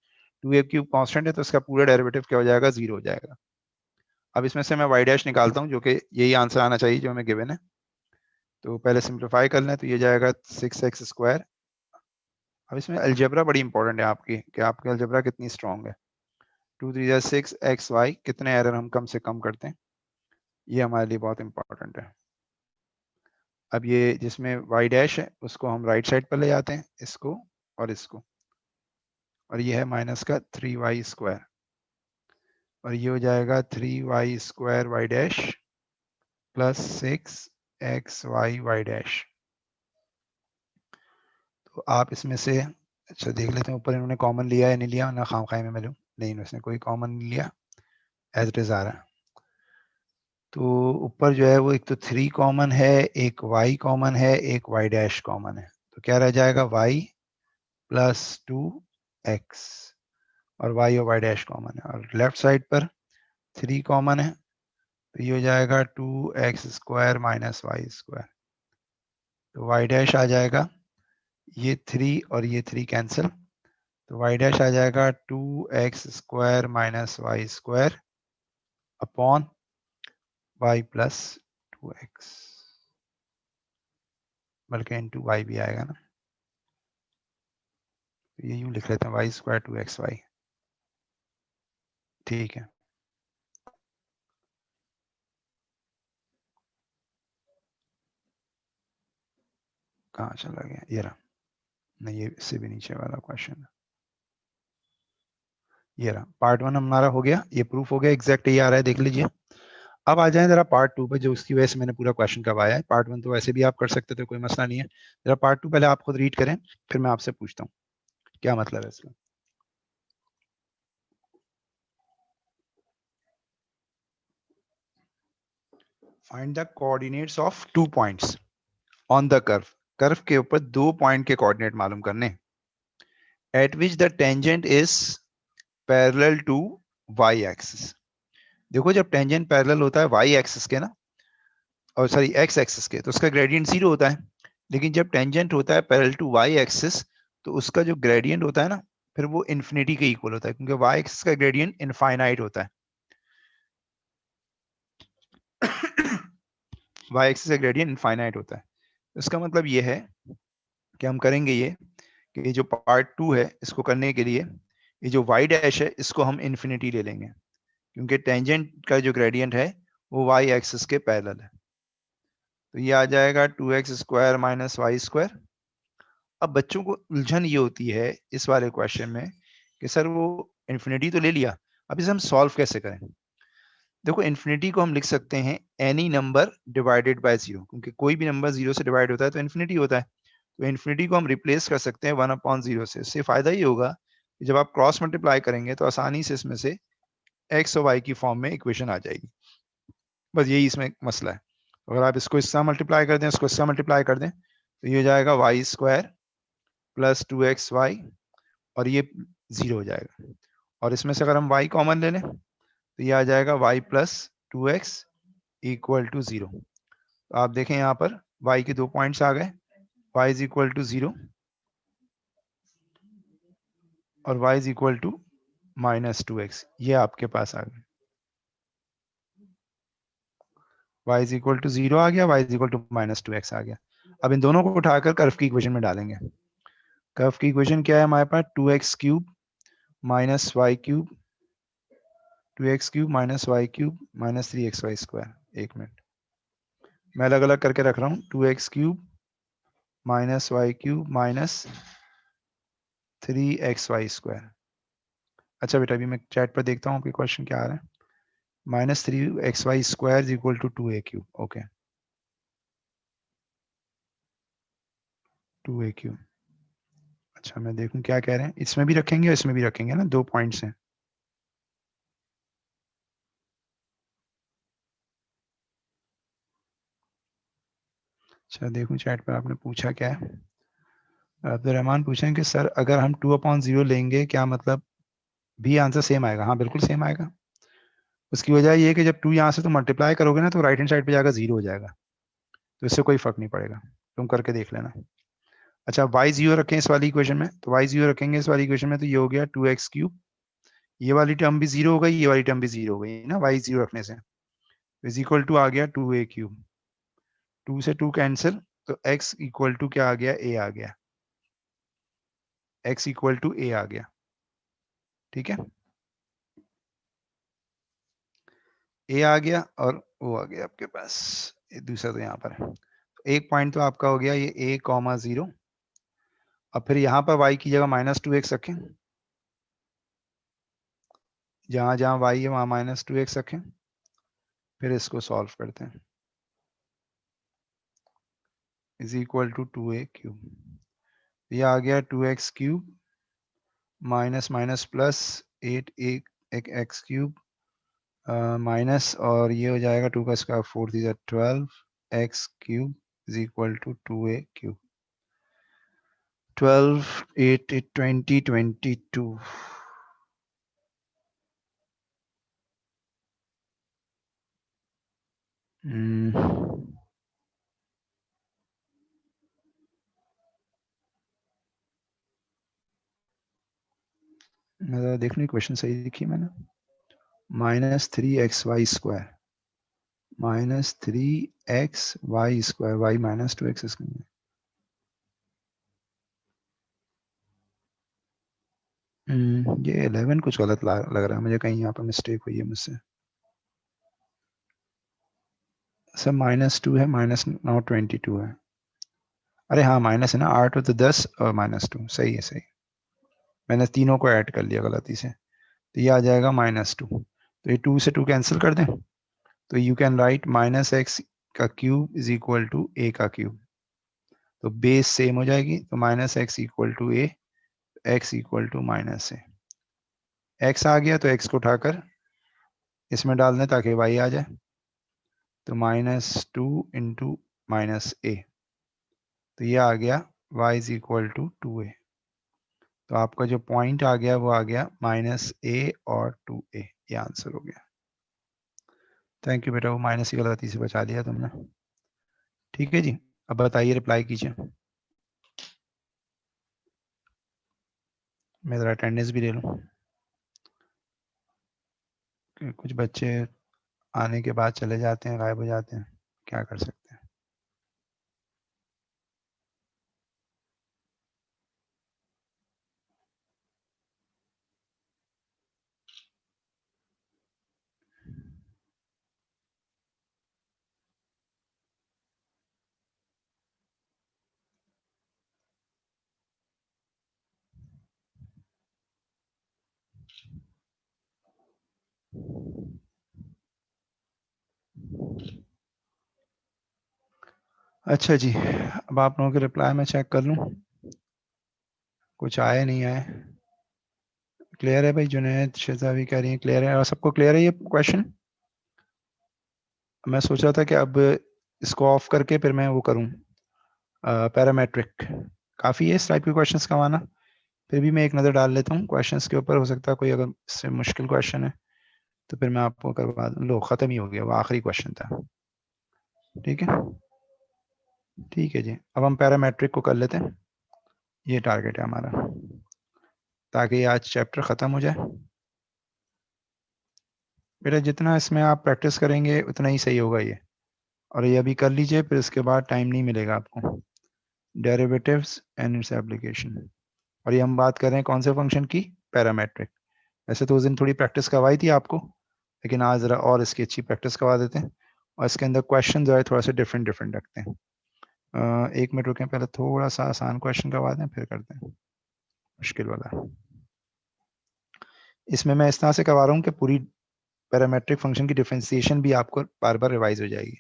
2a क्यूब कांस्टेंट है तो इसका पूरा डेरिवेटिव क्या हो जाएगा, 0 हो जाएगा। अब इसमें से मैं y डैश निकालता हूँ जो कि यही आंसर आना चाहिए जो हमें गिवन है, तो पहले सिंप्लीफाई कर लें तो ये जाएगा 6x स्क्वायर। अब इसमें अलजेब्रा बड़ी इंपॉर्टेंट है आपकी, कि आपकी अलजेब्रा कितनी स्ट्रॉन्ग है। 2 3 जा 6xy, कितने एरर हम कम से कम करते हैं, ये हमारे लिए बहुत इंपॉर्टेंट है। अब ये जिसमें y डैश है उसको हम राइट साइड पर ले जाते हैं, इसको और इसको, और ये है माइनस का 3y स्क्वायर, और ये हो जाएगा 3y square y dash plus 6xy y dash. तो आप इसमें से अच्छा देख लेते हैं ऊपर इन्होंने कॉमन लिया है नहीं लिया, ना खाम खाई में मैं लूँ, नहीं उसने कोई कॉमन नहीं लिया, एज इट इज आ रहा है। तो ऊपर जो है वो एक तो 3 कॉमन है, एक y कॉमन है, एक y डैश कॉमन है, तो क्या रह जाएगा y प्लस 2x, और y और y डैश कॉमन है, और लेफ्ट साइड पर 3 कॉमन है, तो ये हो जाएगा 2x square minus y square, तो y डैश आ जाएगा, ये 3 और ये 3 कैंसिल, तो y डैश आ जाएगा 2x square minus y square upon y plus 2x, बल्कि इंटू वाई भी आएगा ना, तो ये यूं लिख लेते हैं y स्क्वायर 2xy, ठीक है। कहाँ चला गया, ये रहा, नहीं ये इससे भी नीचे वाला क्वेश्चन है, ये रहा। पार्ट 1 हमारा हो गया, ये प्रूफ हो गया, एग्जैक्ट ये आ रहा है, देख लीजिए। अब आ जाए जरा पार्ट 2 पे, जो उसकी वजह से मैंने पूरा क्वेश्चन करवाया है। पार्ट 1 तो वैसे भी आप कर सकते थे, कोई मसला नहीं है। जरा पार्ट 2 पहले आप खुद रीड करें, फिर मैं आपसे पूछता हूँ क्या मतलब है इसका। Find the coordinates of 2 points on the curve, curve के ऊपर 2 पॉइंट के कोऑर्डिनेट मालूम करने, at which the tangent is parallel to y axis. देखो जब टेंजेंट पैरेलल होता है वाई एक्सिस के ना, और सॉरी एक्स एक्सिस के, तो उसका ग्रेडियंट 0 होता है, लेकिन जब टेंजेंट होता है पैरेलल टू वाई एक्सिस, तो उसका जो ग्रेडियंट होता है ना, फिर वो इन्फिनिटी के इक्वल होता है, क्योंकि वाई एक्सिस का ग्रेडियंट इनफाइनाइट होता है। वाई एक्सिस का ग्रेडियंट इनफाइनाइट होता है। इसका मतलब ये है कि हम करेंगे ये, कि जो पार्ट 2 है इसको करने के लिए ये जो वाई डैश है इसको हम इन्फिनिटी ले लेंगे, क्योंकि टेंजेंट का जो ग्रेडियंट है वो वाई एक्सिस के पैरेलल है। तो ये आ जाएगा 2x square minus y square. अब बच्चों को उलझन ये होती है इस वाले क्वेश्चन में कि सर वो इन्फिनिटी तो ले लिया, अब इसे हम सॉल्व कैसे करें। देखो इन्फिनिटी को हम लिख सकते हैं एनी नंबर डिवाइडेड बाय 0, क्योंकि कोई भी नंबर 0 से डिवाइड होता है तो इन्फिनिटी होता है, तो इन्फिनिटी को हम रिप्लेस कर सकते हैं 1/0 से। इससे फायदा ये होगा कि जब आप क्रॉस मल्टीप्लाई करेंगे तो आसानी से इसमें से एक्स और वाई की फॉर्म में इक्वेशन आ जाएगी। बस यही इसमें मसला है। अगर आप इसको इससे मल्टीप्लाई कर दें, इसको इससे मल्टीप्लाई कर दें, तो ये हो जाएगा वाई स्क्वायर प्लस 2xy, और ये 0 हो जाएगा। और इसमें से अगर हम y कॉमन ले लें तो ये आ जाएगा y plus 2x equal to 0। तो आप देखें यहाँ पर y के 2 पॉइंट्स आ गए, y इज इक्वल टू 0 और y is equal to -2x, ये आपके पास आ गए। y इज इक्वल टू 0 आ गया, y is equal to -2x आ गया। अब इन दोनों को उठाकर कर्व की इक्वेशन में डालेंगे। कर्व की इक्वेशन क्या है हमारे पास, 2x cube minus y cube, 2x cube minus y cube minus 3xy square. एक मिनट मैं अलग अलग करके रख रहा हूँ, 2x cube minus y cube minus 3xy²। अच्छा बेटा, अभी मैं चैट पर देखता हूँ आपके क्वेश्चन क्या आ रहा है। -3xy² is equal to 2a³। Okay, 2a³। अच्छा, मैं देखूं क्या कह रहे हैं। इसमें भी रखेंगे और इसमें भी रखेंगे ना, 2 पॉइंट्स हैं। अच्छा देखूं चैट पर आपने पूछा क्या है। अब्दुलरहमान पूछे कि सर अगर हम 2/0 लेंगे क्या मतलब भी आंसर सेम आएगा? हाँ बिल्कुल सेम आएगा। उसकी वजह ये है कि जब 2 यहाँ से तुम मल्टीप्लाई करोगे ना तो राइट हैंड साइड पे जाकर 0 हो जाएगा, तो इससे कोई फर्क नहीं पड़ेगा, तुम करके देख लेना। अच्छा, y0 रखें इस वाली इक्वेशन में, तो y0 रखेंगे इस वाली इक्वेशन में, तो ये हो गया 2x³। ये वाली टर्म भी 0 हो गई, ये वाली टर्म भी 0 हो गई ना y0 रखने से। इज इक्वल टू आ गया 2a³। 2 से 2 कैंसिल, तो x इक्वल टू क्या आ गया? a आ गया। x इक्वल टू a आ गया। ठीक है, a आ गया और वो आ गया आपके पास। ये दूसरा तो यहाँ पर है। एक पॉइंट तो आपका हो गया ये a,0। अब फिर यहाँ पर y की जगह -2x रखें, जहां जहां y है वहां -2x रखें, फिर इसको सॉल्व करते हैं। Is equal to 2a³। ये आ गया 2x³ minus minus plus 8 minus, और ये हो जाएगा 2 का स्क्वायर 4 थी 12x³ is equal to 2a³। 12 8 20 22। मैं देखने क्वेश्चन सही लिखी मैंने। -3xy² -3xy², y -2x इसमें। ये 11 कुछ गलत लग रहा है मुझे, कहीं यहाँ पर मिस्टेक हुई है मुझसे। सर -2 है, -now 22 है। अरे हाँ माइनस है ना, 8 तो 10 और -2, सही है सही। मैंने तीनों को ऐड कर लिया गलती से, तो ये आ जाएगा -2। तो ये 2 से 2 कैंसिल कर दें, तो you can write -x³ is equal to a³। तो बेस सेम हो जाएगी, तो -x equal to a, x equal to -a। x आ गया तो x को उठाकर इसमें डाल दें ताकि y आ जाए, तो -2 इंटू -a, तो ये आ गया y is equal to 2a। तो आपका जो पॉइंट आ गया वो आ गया -a और 2a, ये आंसर हो गया। थैंक यू बेटा, वो माइनस की गलती से बचा लिया तुमने। ठीक है जी, अब बताइए, रिप्लाई कीजिए। मैं ज़रा अटेंडेंस भी ले लूँ, कुछ बच्चे आने के बाद चले जाते हैं, गायब हो जाते हैं, क्या कर सकते हैं। अच्छा जी, अब आप लोगों के रिप्लाई में चेक कर लूँ, कुछ आए नहीं आए। क्लियर है भाई? जुनैद शेजावी कह रही है क्लियर है, और सबको क्लियर है ये क्वेश्चन? मैं सोच रहा था कि अब इसको ऑफ करके फिर मैं वो करूं, पैरामेट्रिक। काफ़ी है इस टाइप के क्वेश्चंस का आना, फिर भी मैं एक नज़र डाल लेता हूँ क्वेश्चंस के ऊपर, हो सकता है कोई अगर इससे मुश्किल क्वेश्चन है तो फिर मैं आपको करवा दूँ। लो, ख़त्म ही हो गया, वो आखिरी क्वेश्चन था। ठीक है, ठीक है जी, अब हम पैरामेट्रिक को कर लेते हैं। ये टारगेट है हमारा, ताकि आज चैप्टर ख़त्म हो जाए। बेटा जितना इसमें आप प्रैक्टिस करेंगे उतना ही सही होगा ये, और ये अभी कर लीजिए, फिर इसके बाद टाइम नहीं मिलेगा आपको। डेरिवेटिव्स एंड इट्स एप्लीकेशन, और ये हम बात कर रहे हैं कौन से फंक्शन की? पैरामेट्रिक। वैसे तो उस दिन थोड़ी प्रैक्टिस करवाई थी आपको, लेकिन आज ज़रा और इसकी अच्छी प्रैक्टिस करवा देते हैं, और इसके अंदर क्वेश्चन जो है थोड़ा सा डिफरेंट डिफरेंट रखते हैं। एक मिनट रुकें, पहले थोड़ा सा आसान क्वेश्चन करवा दें फिर करते हैं मुश्किल वाला। इसमें मैं इस तरह से करवा रहा हूँ कि पूरी पैरामेट्रिक फंक्शन की डिफरेंशिएशन भी आपको बार बार रिवाइज हो जाएगी।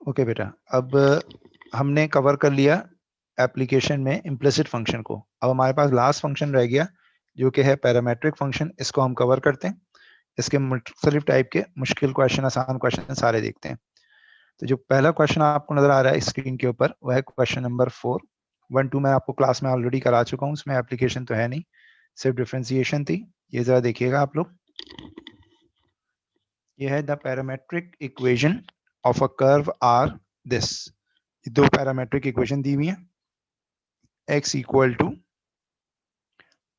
ओके बेटा, अब हमने कवर कर लिया एप्लीकेशन में इम्प्लिसिट फंक्शन को। अब हमारे पास लास्ट फंक्शन रह गया जो कि है पैरामेट्रिक फंक्शन। इसको हम कवर करते हैं। इसके मुख्तलिफ टाइप के मुश्किल क्वेश्चन, आसान क्वेश्चन सारे देखते हैं। तो जो पहला क्वेश्चन आपको नजर आ रहा है स्क्रीन के ऊपर, वह है क्वेश्चन नंबर 4। 1 2 मैं आपको क्लास में ऑलरेडी करा चुका हूँ, उसमें एप्लीकेशन तो है नहीं, सिर्फ डिफरेंशिएशन थी। ये जरा देखिएगा आप लोग। ये है the parametric equation of a curve are this. दो पैरामेट्रिक इक्वेशन दी हुई है, x equal to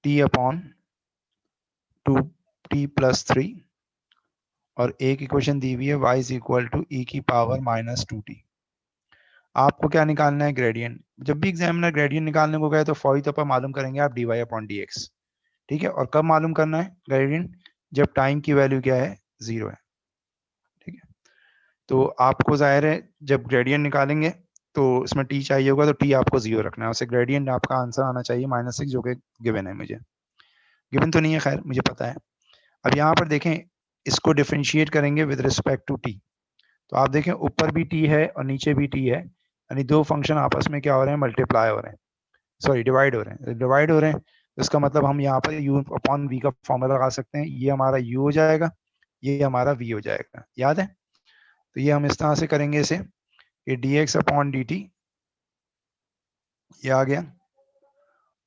t upon 2t+3 और एक इक्वेशन दी हुई है y is equal to e की पावर -2t। आपको क्या निकालना है? ग्रेडियंट। जब भी एग्जामिनर ग्रेडियंट निकालने को गए तो फौरी तौर पर मालूम करेंगे आप dy अपॉन dx। ठीक है, और कब मालूम करना है ग्रेडियंट? जब टाइम की वैल्यू क्या है? 0 है। ठीक है, तो आपको जाहिर है जब ग्रेडियंट निकालेंगे तो इसमें t चाहिए होगा, तो t आपको 0 रखना है। उससे ग्रेडियंट आपका आंसर आना चाहिए -6, जो कि गिवन है मुझे। गिवन तो नहीं है, खैर मुझे पता है। अब यहाँ पर देखें, इसको डिफरेंशिएट करेंगे विद रिस्पेक्ट टू टी। तो आप देखें ऊपर भी टी है और नीचे भी टी है, यानी दो फंक्शन आपस में क्या हो रहे हैं? मल्टीप्लाई हो रहे हैं, सॉरी डिवाइड हो रहे हैं। डिवाइड हो रहे हैं तो इसका मतलब हम यहाँ पर u अपॉन v का फॉर्मूला लगा सकते हैं। ये हमारा u हो जाएगा, ये हमारा v हो जाएगा, याद है? तो ये हम इस तरह से करेंगे इसे कि dx अपॉन dt, ये आ गया।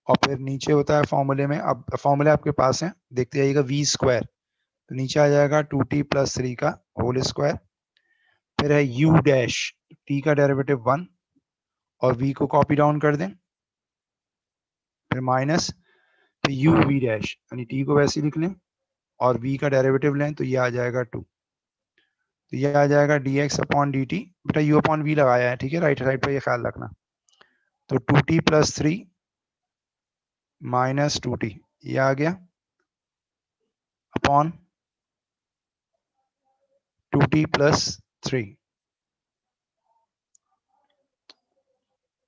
और फिर नीचे होता है फॉर्मूले में, अब फॉर्मूले आपके पास है, देखते जाइएगा, v स्क्वायर, तो नीचे आ जाएगा 2t+3 का होल स्क्वायर। फिर है u डैश, t का डेरिवेटिव 1 और v को कॉपी डाउन कर दें, फिर माइनस, फिर u v डैश, यानी t को वैसे लिख लें और v का डेरिवेटिव लें तो ये आ जाएगा 2। तो ये आ जाएगा dx अपॉन dt। बेटा u अपॉन v लगाया है, ठीक है, राइट साइड पर ये ख्याल रखना। तो 2t+3 -2t ये आ गया अपॉन 2t+3।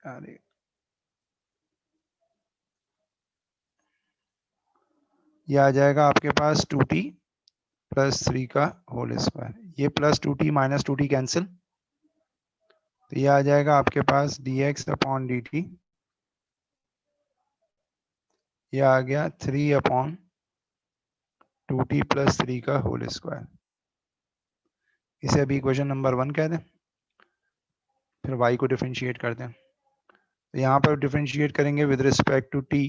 अरे ये आ जाएगा आपके पास 2t+3 का होल स्क्वायर। ये +2t -2t कैंसिल, तो ये आ जाएगा आपके पास dx अपॉन dt। ये आ गया 3 अपॉन 2t+3 का होल स्क्वायर। इसे अभी इक्वेशन नंबर 1 कह दें, फिर y को डिफरेंशिएट कर दें। तो यहाँ पर डिफरेंशिएट करेंगे विद रिस्पेक्ट टू t,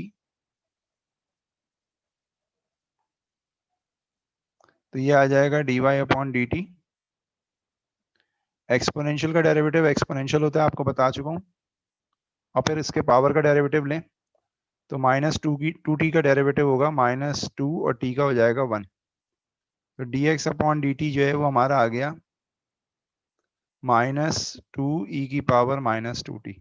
तो ये आ जाएगा dy अपॉन dt। एक्सपोनेंशियल का डेरिवेटिव एक्सपोनेंशियल होता है, आपको बता चुका हूँ। और फिर इसके पावर का डेरिवेटिव लें तो -2t का डेरिवेटिव होगा -2 और t का हो जाएगा 1। तो dx अपॉन dt जो है वो हमारा आ गया -2e की पावर -2t।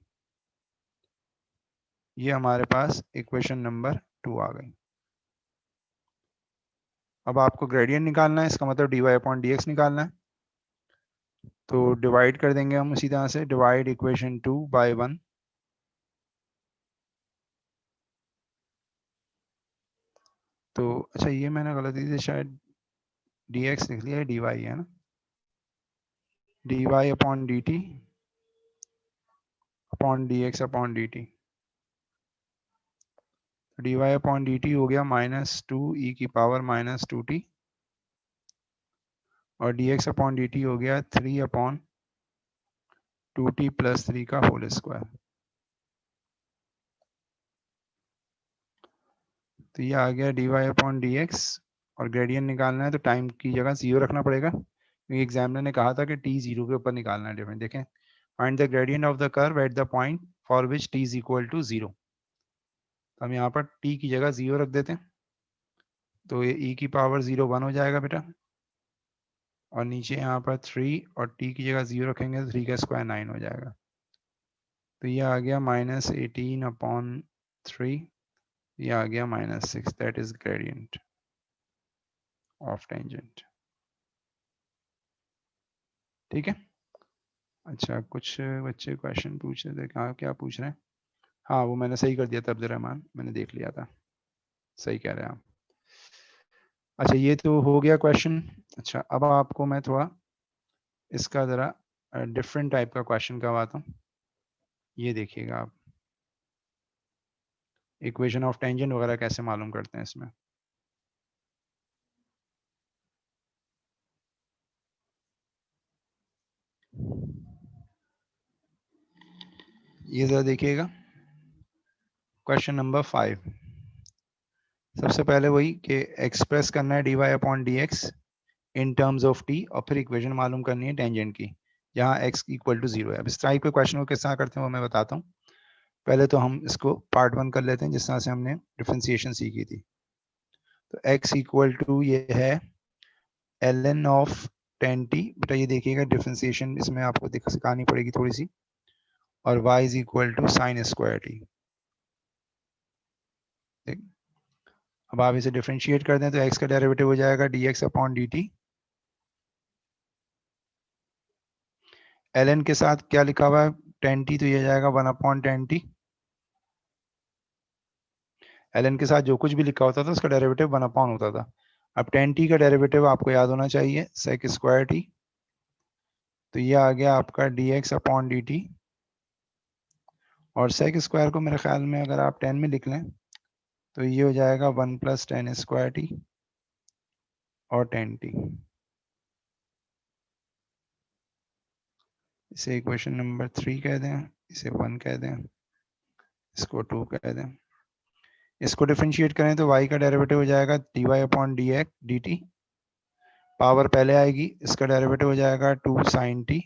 ये हमारे पास इक्वेशन नंबर 2 आ गई। अब आपको ग्रेडियंट निकालना है, इसका मतलब dy अपॉन dx निकालना है। तो डिवाइड कर देंगे हम उसी तरह से, डिवाइड इक्वेशन 2 बाय 1। तो अच्छा, ये मैंने गलती से शायद dx लिख लिया है, dy है ना, dy upon dt upon dx upon dt। dy upon dt हो गया -2e की पावर -2t और dx अपॉन dt हो गया 3 अपॉन 2t+3 का होल स्क्वायर। तो ये आ गया dy अपॉन dx। और ग्रेडियंट निकालना है तो टाइम की जगह 0 रखना पड़ेगा, क्योंकि एग्जामिनर ने कहा था कि t 0 के ऊपर निकालना है डिफरेंस। देखें, find the gradient of the curve at the point for which t is equal to 0। तो हम यहाँ पर t की जगह 0 रख देते हैं, तो ये e की पावर 0 1 हो जाएगा बेटा। और नीचे यहाँ पर 3 और t की जगह 0 रखेंगे तो 3 का स्क्वायर 9 हो जाएगा। तो ये आ गया -18 अपॉन 3 ये आ गया -6, that is gradient of tangent. ठीक है। अच्छा, कुछ बच्चे क्वेश्चन पूछ रहे थे, कहाँ क्या पूछ रहे हैं? हाँ, वो मैंने सही कर दिया था अब्दुल रहमान, मैंने देख लिया था, सही कह रहे हैं आप। अच्छा, ये तो हो गया क्वेश्चन। अच्छा, अब आपको मैं थोड़ा इसका ज़रा डिफरेंट टाइप का क्वेश्चन करवाता हूँ। ये देखिएगा आप, इक्वेशन ऑफ टेंजेंट वगैरह कैसे मालूम करते हैं इसमें। ये ज़रा देखिएगा, क्वेश्चन नंबर 5। सबसे पहले वही कि एक्सप्रेस करना है dy upon D x in terms of t, और फिर इक्वेशन मालूम करनी है टेंजेंट की, जहाँ x इक्वल टू 0 है। अब इस टाइप के क्वेश्चन को किस तरह करते हैं वो मैं बताता हूँ। पहले तो हम इसको पार्ट 1 कर लेते हैं, जिस तरह से हमने डिफ्रेंसिएशन सीखी थी। तो x इक्वल टू ये है ln ऑफ 10t, बेटा ये देखिएगा डिफ्रेंसिएशन इसमें आपको सिखानी पड़ेगी थोड़ी सी, और y is equal to sine square t. अब आप इसे डिफ्रेंशिएट कर दें तो x का डेरिवेटिव हो जाएगा dx अपॉन dt। ln के साथ क्या लिखा हुआ है 10t, तो ये जाएगा 1 अपॉन 10t। ln के साथ जो कुछ भी लिखा होता था उसका डेरिवेटिव 1 अपॉन होता था। अब 10t का डेरिवेटिव आपको याद होना चाहिए सेक स्क्वायर टी, तो ये आ गया आपका dx अपॉन dt। और सेक स्क्वायर को मेरे ख्याल में अगर आप 10 में लिख लें तो ये हो जाएगा 1 प्लस 10 स्क्वायर टी और 10t। इसे इक्वेशन नंबर 3 कह दें, इसे 1 कह दें, इसको 2 कह दें। इसको डिफरेंशिएट करें तो y का डेरिवेटिव हो जाएगा dy अपॉन dt। पावर पहले आएगी, इसका डेरिवेटिव हो जाएगा 2 साइन टी,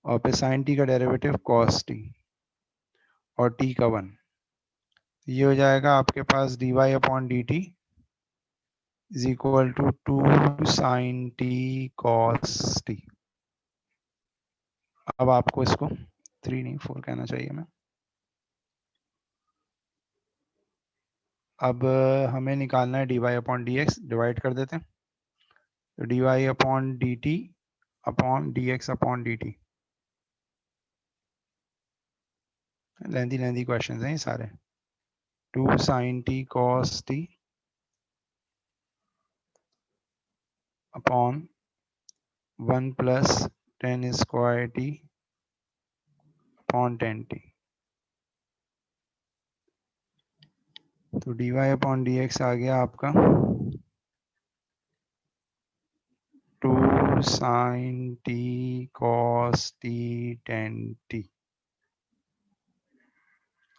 और फिर साइन टी का डेरिवेटिव कॉस टी, और t का 1। ये हो जाएगा आपके पास dy upon dt is equal to 2 sine t cos t. अब आपको इसको 3 नहीं 4 कहना चाहिए मैं। अब हमें निकालना है dy अपॉन dx, डिवाइड कर देते हैं। तो dy upon dt upon dx upon dt। लेंदी लेंदी क्वेश्चंस हैं ये सारे। 2 sine t cos t upon 1 plus 10 square t upon 10t। तो dy अपॉन dx आ गया आपका 2 sine t cos t 10t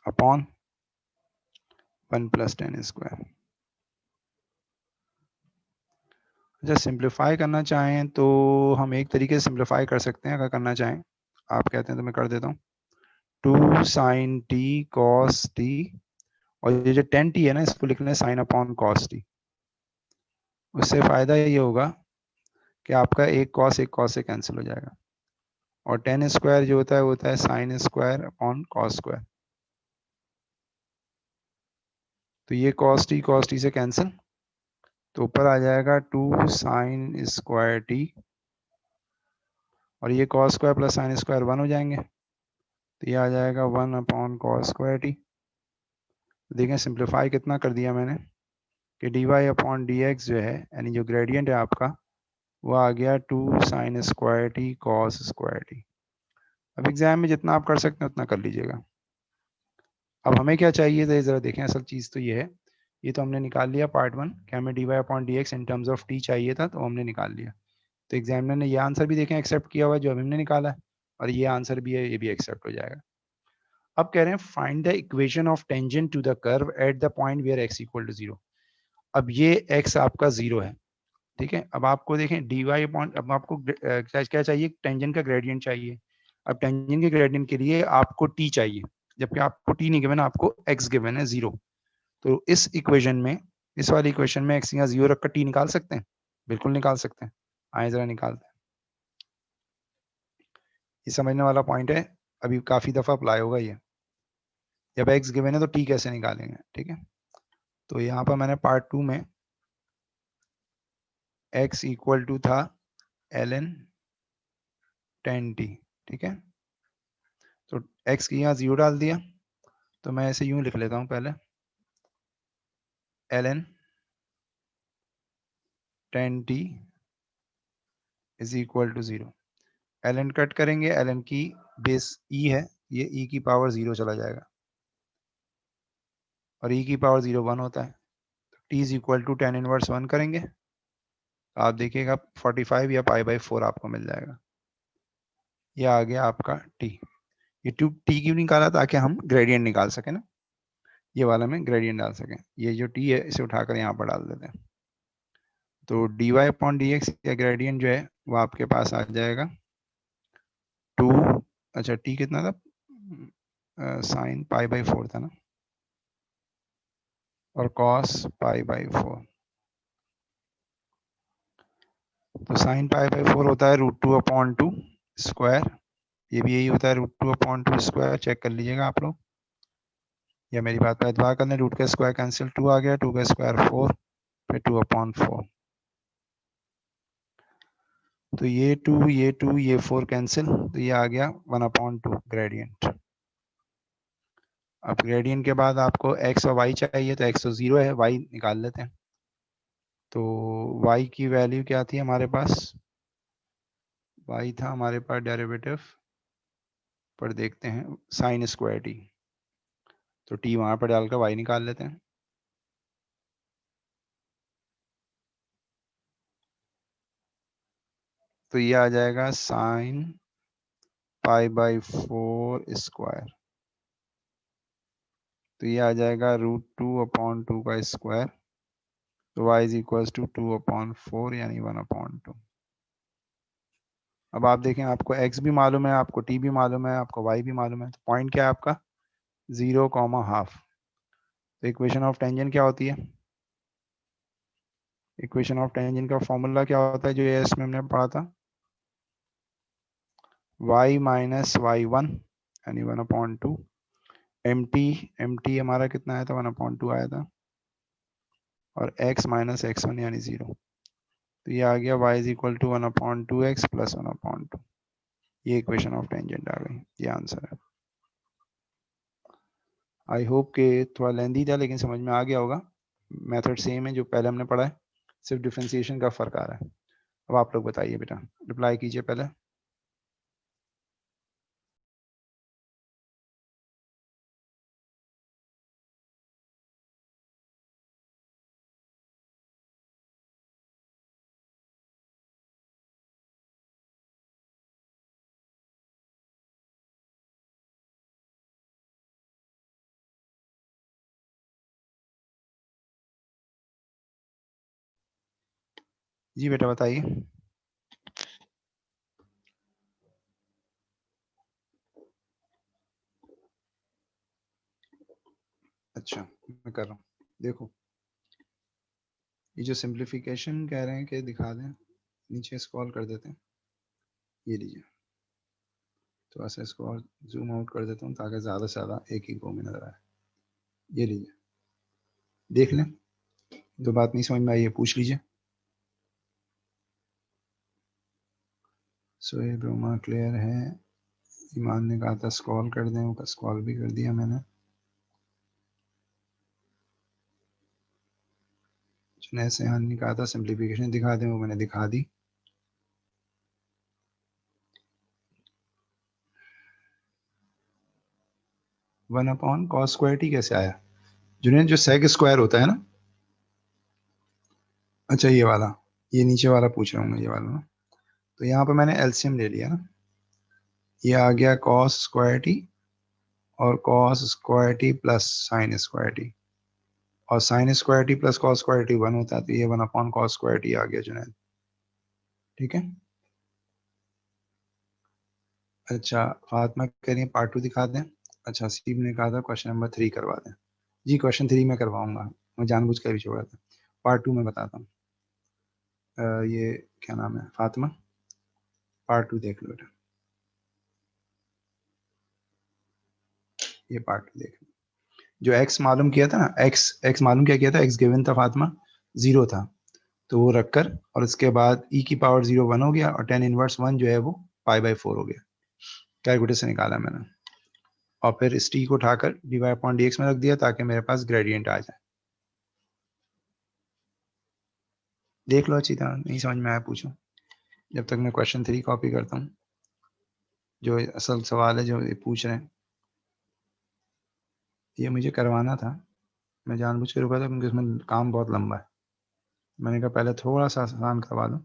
upon 1 plus 10 square. अच्छा, सिंप्लीफाई करना चाहें तो हम एक तरीके से सिंप्लीफाई कर सकते हैं, अगर करना चाहें आप कहते हैं तो मैं कर देता हूँ। 2 साइन टी कॉस टी, और ये जो 10t है ना इसको लिखना है साइन अपॉन कॉस टी। उससे फायदा ये होगा कि आपका एक कॉस से कैंसिल हो जाएगा, और 10 स्क्वायर जो होता है sine square upon cos square. तो ये कॉस टी से कैंसिल, तो ऊपर आ जाएगा 2 साइन स्क्वायर टी, और ये cos square plus sine square 1 हो जाएंगे, तो ये आ जाएगा 1 अपॉन कॉस स्क्वायर टी। देखें सिंप्लीफाई कितना कर दिया मैंने कि d Y upon D x जो है, यानी जो ग्रेडियंट है आपका, वो आ गया 2 sign square T cos square t. अब एग्जाम में जितना आप कर सकते हैं उतना कर लीजिएगा। अब हमें क्या चाहिए था, ज़रा देखें, असल चीज़ तो ये है, ये तो हमने निकाल लिया पार्ट 1 कि हमें d Y upon D x in terms of t चाहिए था, तो हमने निकाल लिया। तो एग्जामिनर ने ये आंसर भी देखें एक्सेप्ट किया हुआ है जो हमने निकाला है, और ये आंसर भी है, ये भी एक्सेप्ट हो जाएगा। अब कह रहे हैं find the equation of tangent to the curve at the point where x equal to 0। अब ये x आपका 0 है, ठीक है। अब आपको देखें dy अपॉन, अब आपको क्या चाहिए, टेंजेंट का ग्रेडियंट चाहिए। अब टेंजेंट के ग्रेडियंट के लिए आपको t चाहिए, जबकि आपको t नहीं गिवन, आपको x गिवन है 0। तो इस इक्वेशन में, इस वाली इक्वेशन में x यहाँ 0 रखकर t निकाल सकते हैं, बिल्कुल निकाल सकते हैं। आए जरा निकालते हैं। ये समझने वाला पॉइंट है, अभी काफी दफा अप्लाई होगा ये। जब x गिवन है तो t कैसे निकालेंगे, ठीक है। तो यहाँ पर मैंने पार्ट 2 में x इक्वल टू था ln 10t, ठीक है। तो x की यहाँ 0 डाल दिया, तो मैं ऐसे यूं लिख लेता हूँ पहले ln 10t is equal to 0। ln cut करेंगे, ln की बेस e है, ये e की पावर 0 चला जाएगा और e की पावर 0 1 होता है। तो t is equal to 10 inverse 1 करेंगे, तो आप देखिएगा 45 या π/4 आपको मिल जाएगा। ये आ गया आपका t। ये t क्यों निकाला, ताकि हम ग्रेडियंट निकाल सकें ना, ये वाला में ग्रेडियंट डाल सकें। ये जो t है इसे उठाकर यहाँ पर डाल देते हैं। तो dy/dx या ग्रेडियंट जो है वो आपके पास आ जाएगा 2, अच्छा t कितना था, साइन π/4 था ना, और cos π/4। तो साइन π/4 होता है √2/2 स्क्वायर, ये भी यही होता है √2/2 स्क्वायर। चेक कर लीजिएगा आप लोग, या मेरी बात पर एतबार कर लें। रूट का स्क्वायर कैंसिल, 2 आ गया, 2 का स्क्वायर 4, फिर 2/4। तो ये 2 ये 2 ये 4 कैंसिल, तो ये आ गया 1/2 ग्रेडियंट। अब ग्रेडियंट के बाद आपको x और y चाहिए, तो x तो 0 है, y निकाल लेते हैं। तो y की वैल्यू क्या थी हमारे पास, y था हमारे पास डेरिवेटिव पर, देखते हैं साइन स्क्वायर t, तो t वहां पर डालकर y निकाल लेते हैं। तो ये आ जाएगा साइन π/4 स्क्वायर, तो ये आ जाएगा √2/2 का स्क्वायर, तो y इज इक्वल टू 2/4 यानी 1/2। अब आप देखें, आपको x भी मालूम है, आपको t भी मालूम है, आपको y भी मालूम है, तो पॉइंट क्या है आपका 0,1/2। तो इक्वेशन ऑफ टेंजेंट क्या होती है, इक्वेशन ऑफ टेंजेंट का फॉर्मूला क्या होता है जो ये इसमें हमने पढ़ा था, y माइनस y1 यानी 1/2, mt हमारा कितना आया था 1/2 आया था, और x माइनस x1 यानी 0। तो ये आ गया y is equal to 1/2x plus 1/2। ये इक्वेशन ऑफ टेंजेंट आ गई, ये आंसर है। आई होप कि थोड़ा लेंदी था लेकिन समझ में आ गया होगा। मेथड सेम है जो पहले हमने पढ़ा है, सिर्फ डिफ्रेंसिएशन का फर्क आ रहा है। अब आप लोग बताइए बेटा, रिप्लाई कीजिए पहले। जी बेटा बताइए। अच्छा मैं कर रहा हूँ, देखो ये जो सिंप्लीफिकेशन कह रहे हैं कि दिखा दें, नीचे स्क्रॉल कर देते हैं, ये लीजिए। तो ऐसे इसको और जूम आउट कर देता हूँ ताकि ज़्यादा से ज़्यादा एक ही गो में नजर आए। ये लीजिए, देख लें, जो बात नहीं समझ में आई है पूछ लीजिए। सोहेब रोमा क्लियर है, ईमान ने कहा था स्क्रॉल कर दें, वो स्क्रॉल भी कर दिया मैंने। जुनैद सेहान ने कहा था सिंप्लीफिकेशन दिखा दें, वो मैंने दिखा दी। One upon cos square T कैसे आया जुनैद, जो सेक स्क्वायर होता है ना, अच्छा ये वाला, ये नीचे वाला पूछ रहा हूँ मैं, ये वाला ना। तो यहाँ पर मैंने एलसीएम ले लिया ना, ये आ गया कॉस स्क्वायर टी और cos square T plus sine square T, और sine square T plus cos square T 1 होता है, तो ये 1 अपॉन कॉस स्क्वायर टी आ गया जुनैद, ठीक है। अच्छा फातिमा कह रही है पार्ट 2 दिखा दें। अच्छा सीब ने कहा था क्वेश्चन नंबर 3 करवा दें। जी क्वेश्चन 3 में करवाऊंगा, मैं जानबूझ कर भी छोड़ा था। पार्ट 2 में बताता हूँ। ये क्या नाम है फातिमा, पार्ट 2 देख लो बेटा, ये पार्ट 2 देख लो। जो x मालूम किया था ना, x मालूम क्या किया था, x गिवन था फातिमा 0 था, तो वो रखकर और उसके बाद e की पावर 0 1 हो गया और tan इनवर्स 1 जो है वो π/4 हो गया, कैलकुलेटर से निकाला मैंने। और फिर इस t को उठाकर dy/dx में रख दिया ताकि मेरे पास ग्रेडियंट आ जाए। देख लो अच्छी तरह, नहीं समझ में आया पूछो, जब तक मैं क्वेश्चन 3 कॉपी करता हूँ, जो असल सवाल है जो ये पूछ रहे हैं। ये मुझे करवाना था, मैं जानबूझ के रुका था क्योंकि इसमें काम बहुत लंबा है। मैंने कहा पहले थोड़ा सा आसान करवा लो,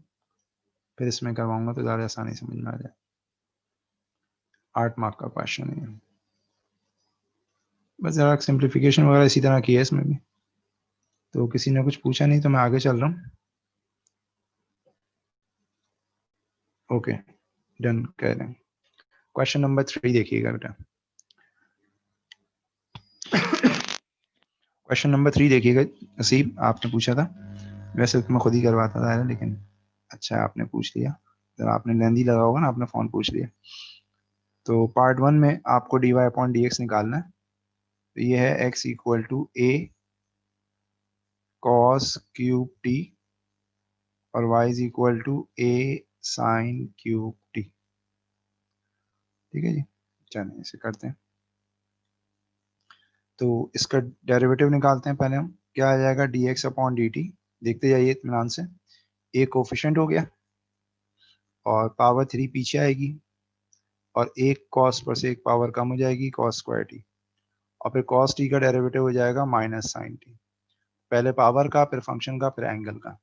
फिर इसमें करवाऊंगा तो ज़्यादा आसानी समझ में आ जाए। 8 मार्क का क्वेश्चन है, बस ज़रा सिंप्लीफिकेशन वगैरह इसी तरह की है इसमें भी। तो किसी ने कुछ पूछा नहीं तो मैं आगे चल रहा हूँ। ओके डन कह रहे हैं। क्वेश्चन नंबर 3 देखिएगा बेटा। क्वेश्चन नंबर 3 देखिएगा नसीब, आपने पूछा था, वैसे तो मैं खुद ही करवाता था लेकिन अच्छा आपने पूछ लिया, जब आपने लेंदी लगा होगा ना, आपने फोन पूछ लिया। तो पार्ट 1 में आपको dy/dx निकालना है। तो ये है x equal to a cos cube t और y is equal to a sin cube t। ठीक है जी, चलिए इसे करते हैं। तो इसका डेरिवेटिव निकालते हैं पहले हम। क्या आ जाएगा dx/dt, देखते जाइए इत्मीनान से। a कोफिशिएंट हो गया और पावर 3 पीछे आएगी और एक cos पर से एक पावर कम हो जाएगी cos स्क्वायर t, और फिर cos t का डेरिवेटिव हो जाएगा माइनस साइन t। पहले पावर का, फिर फंक्शन का, फिर एंगल का।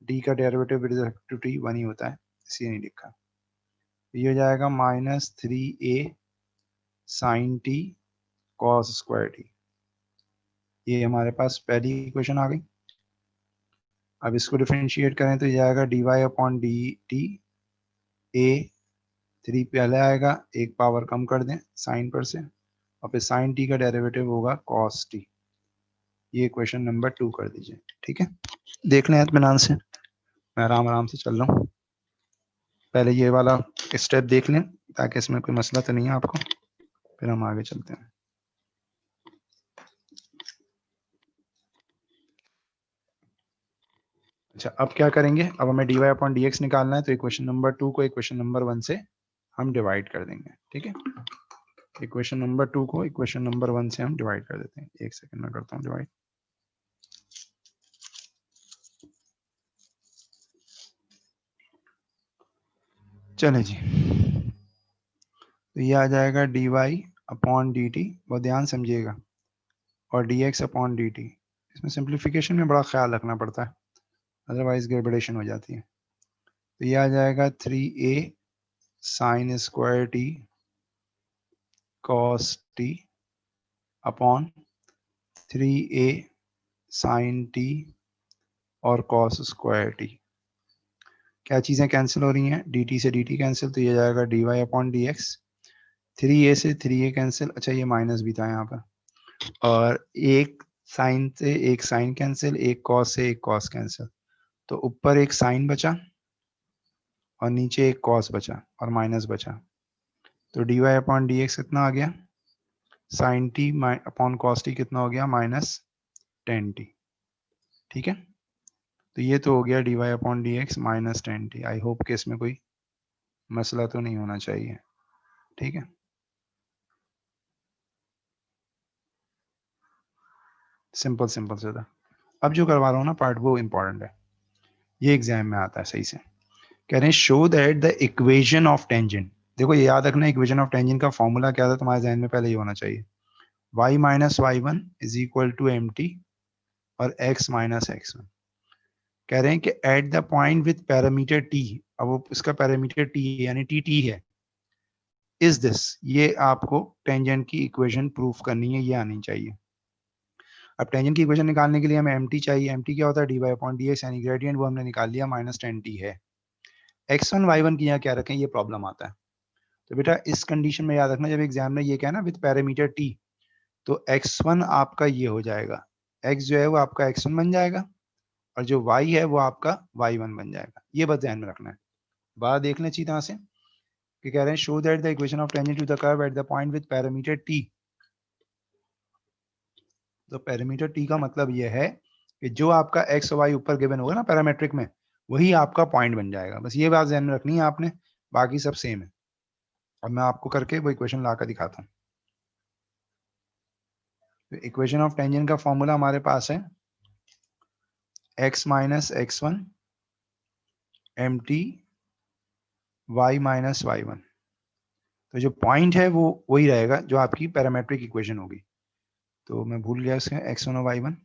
d का derivative with respect to t 1 ही होता है, इसलिए नहीं लिखा। ये हो जाएगा -3a sine t cos square t। ये हमारे पास पहली इक्वेशन आ गई। अब इसको डिफरेंशिएट करें तो ये आएगा dy/dt, a 3 पहले आएगा, एक पावर कम कर दें साइन पर से, और फिर साइन t का डेरिवेटिव होगा cos t। ये इक्वेशन नंबर 2 कर दीजिए। ठीक है, देख लें इत्मीनान से, मैं आराम आराम से चल रहा हूँ। पहले ये वाला स्टेप देख लें ताकि इसमें कोई मसला तो नहीं है आपको, फिर हम आगे चलते हैं। अच्छा अब क्या करेंगे, अब हमें dy/dx निकालना है, तो इक्वेशन नंबर 2 को इक्वेशन नंबर 1 से हम डिवाइड कर देंगे। ठीक है, इक्वेशन नंबर 2 को इक्वेशन नंबर 1 से हम डिवाइड कर देते हैं। एक सेकंड में करता हूँ डिवाइड। चले जी, तो ये आ जाएगा dy/dt, बहुत ध्यान समझिएगा, और dx/dt। इसमें सिंप्लीफिकेशन में बड़ा ख्याल रखना पड़ता है, अदरवाइज गड़बड़ेशन हो जाती है। तो ये आ जाएगा 3a sine square t cos t upon 3a sine t और cos स्क्वायर t। क्या चीज़ें कैंसिल हो रही हैं, dt से dt कैंसिल, तो ये जाएगा dy/dx। 3a से 3a कैंसिल, अच्छा ये माइनस भी था यहाँ पर, और एक साइन से एक साइन कैंसिल, एक cos से एक cos कैंसिल, तो ऊपर एक साइन बचा और नीचे एक cos बचा और माइनस बचा। तो dy/dx कितना आ गया, sine t upon cos t कितना हो गया, -10t। ठीक है, तो ये तो हो गया dy/dx -10t। आई होप कि इसमें कोई मसला तो नहीं होना चाहिए। ठीक है, सिंपल सिंपल से था। अब जो करवा रहा हूँ ना पार्ट, वो इंपॉर्टेंट है, ये एग्जाम में आता है सही से। कह रहे हैं show that the equation of tangent. देखो ये याद रखना, इक्वेशन ऑफ टेंजेंट का फॉर्मूला क्या था तुम्हारे जहन में, पहले ये होना चाहिए y minus y1 is equal to mt और x माइनस x1। कह रहे हैं कि at the point with parameter t, अब वो इसका पैरामीटर t है यानी t है, इज दिस, ये आपको टेंजेंट की इक्वेशन प्रूफ करनी है, ये आनी चाहिए। अब टेंजेंट की इक्वेशन निकालने के लिए हमें mt चाहिए। mt क्या होता है, dy/dx यानी ग्रेडियंट, वो हमने निकाल लिया -10t है। x1 y1 की यहाँ क्या रखें, ये प्रॉब्लम आता है। तो बेटा इस कंडीशन में याद रखना, जब एग्जाम में ये क्या है ना विद पैरामीटर t, तो x1 आपका ये हो जाएगा, x जो है वो आपका x1 बन जाएगा और जो y है वो आपका y1 बन जाएगा। ये बस ध्यान में रखना है। बात देख लें अच्छी तरह से कि कह रहे हैं show that the equation of tangent to the curve at the point with parameter t तो पेरीमीटर टी का मतलब ये है कि जो आपका एक्स और वाई ऊपर गिवन होगा ना पैरामेट्रिक में, वही आपका पॉइंट बन जाएगा। बस ये बात ध्यान में रखनी है आपने, बाकी सब सेम है। अब मैं आपको करके वो इक्वेशन ला कर दिखाता हूँ। तो इक्वेशन ऑफ टेंजेंट का फॉर्मूला हमारे पास है x minus x one m t y minus y one. तो जो पॉइंट है वो वही रहेगा जो आपकी पैरामेट्रिक इक्वेशन होगी। तो मैं भूल गया इसका एक्स वन और वाई वन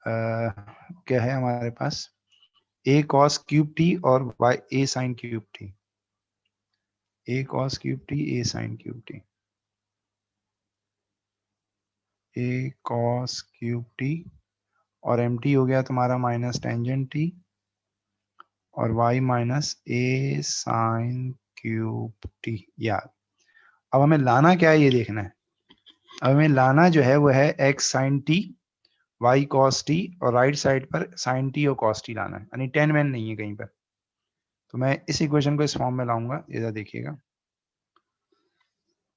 क्या है हमारे पास, a cos क्यूब टी और y a sin cube T, a cos cube T a sin cube T, a cos cube T और mt हो गया तुम्हारा माइनस टेंजेंट टी और y minus a sin cube T. यार अब हमें लाना क्या है ये देखना है। अब हमें लाना जो है वो है x sin t y cos t और राइट साइड पर sin t और cos t लाना है, यानी टेन मैन नहीं है कहीं पर। तो मैं इस इक्वेशन को इस फॉर्म में लाऊंगा, इधर देखिएगा।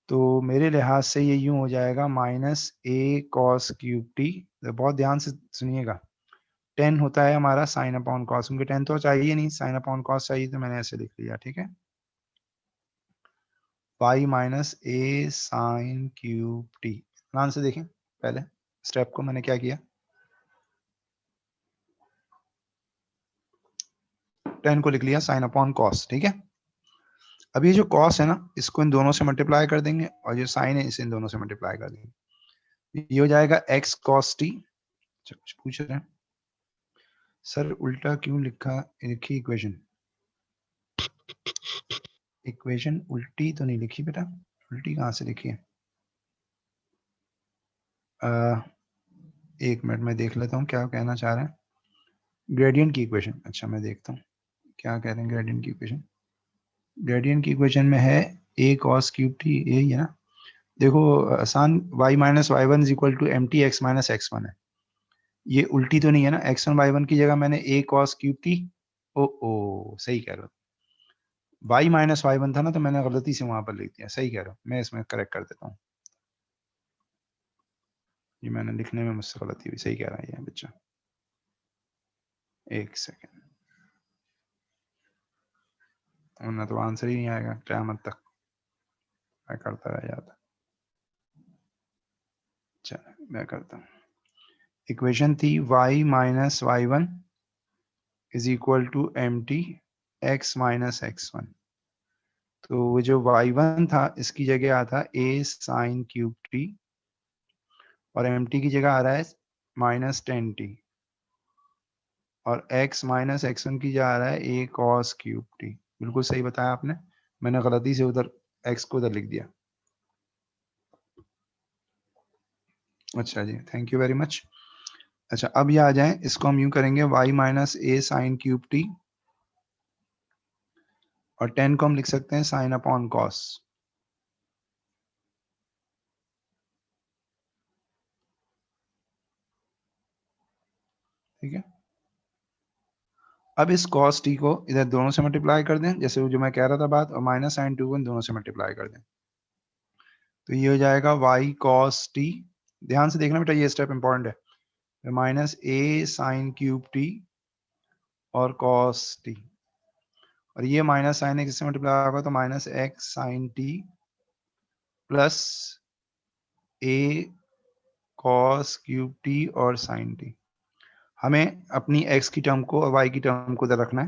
तो मेरे लिहाज से ये यूं हो जाएगा माइनस ए कॉस क्यूब टी। बहुत ध्यान से सुनिएगा, 10 होता है हमारा साइन अपॉन कॉस, क्योंकि 10 तो चाहिए नहीं, साइन अपॉन कॉस चाहिए, तो मैंने ऐसे लिख लिया, ठीक है। पाई माइनस ए साइन क्यूब टी। ध्यान से देखें पहले स्टेप को, मैंने क्या किया, 10 को लिख लिया साइन अपॉन कॉस, ठीक है। अब ये जो कॉस है ना, इसको इन दोनों से मल्टीप्लाई कर देंगे और जो साइन है इसे इन दोनों से मल्टीप्लाई कर देंगे। ये हो जाएगा एक्स कॉस टी। कुछ पूछ रहे हैं सर, उल्टा क्यों लिखा, लिखी इक्वेशन, इक्वेशन उल्टी तो नहीं लिखी बेटा, उल्टी कहाँ से लिखी है। एक मिनट में देख लेता हूँ क्या कहना चाह रहे हैं। ग्रेडियंट की इक्वेशन, अच्छा मैं देखता हूँ क्या कह रहे हैं। ग्रेडियंट की इक्वेशन, ग्रेडियंट की इक्वेशन में है a cos क्यूब टी, यही है ना। देखो आसान, y minus y one is equal to m t x minus x one है। ये उल्टी तो नहीं है ना, एक्स वन वाई वन की जगह मैंने a cos क्यूब टी, ओ सही कह रहे हो, y माइनस वाई वन था ना, तो मैंने गलती से वहां पर लिख दिया, सही कह रहे हो, मैं इसमें करेक्ट कर देता हूँ। ये मैंने लिखने में मुझसे गलती हुई, सही कह रहा है ये बच्चा। एक सेकेंड, वरना तो आंसर ही नहीं आएगा क्यामत तक, मैं करता रह जाता। चलो मैं करता हूँ। इक्वेशन थी y minus y one is equal to m t x minus x one. तो वो जो y1 था इसकी जगह आता a साइन क्यूब टी और mt की जगह आ रहा है माइनस टेन टी और x माइनस एक्स वन की जगह आ रहा है a cos क्यूब टी। बिल्कुल सही बताया आपने, मैंने गलती से उधर x को उधर लिख दिया। अच्छा जी, थैंक यू वेरी मच। अच्छा अब ये आ जाए, इसको हम यूं करेंगे y माइनस ए साइन क्यूब टी और 10 को हम लिख सकते हैं साइन अपॉन कॉस, ठीक है। अब इस cos t को इधर दोनों से मल्टीप्लाई कर दें, जैसे वो जो मैं कह रहा था बात, और माइनस साइन टू को इन दोनों से मल्टीप्लाई कर दें। तो ये हो जाएगा y cos t, ध्यान से देखना बेटा ये स्टेप इंपॉर्टेंट है, minus a sine cube T और cos t, और ये माइनस साइन एक्स से मल्टीप्लाई होगा तो minus x sine T plus a cos cube T और साइन टी। हमें अपनी x की टर्म को और y की टर्म को इधर रखना है,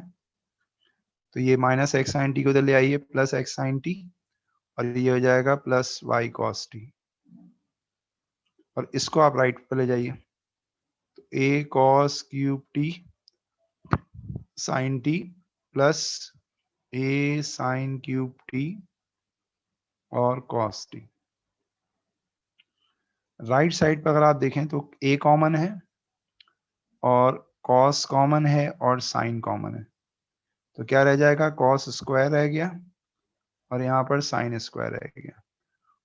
तो ये माइनस एक्स साइन टी को इधर ले आइए प्लस एक्स साइन टी और ये हो जाएगा प्लस वाई कॉस टी, और इसको आप राइट पर ले जाइए, तो A cos cube T sine T plus A sine cube T और कॉस टी। राइट साइड पर अगर आप देखें तो ए कॉमन है और कॉस कॉमन है और साइन कॉमन है, तो क्या रह जाएगा, कॉस स्क्वायर रह गया और यहाँ पर साइन स्क्वायर रह गया।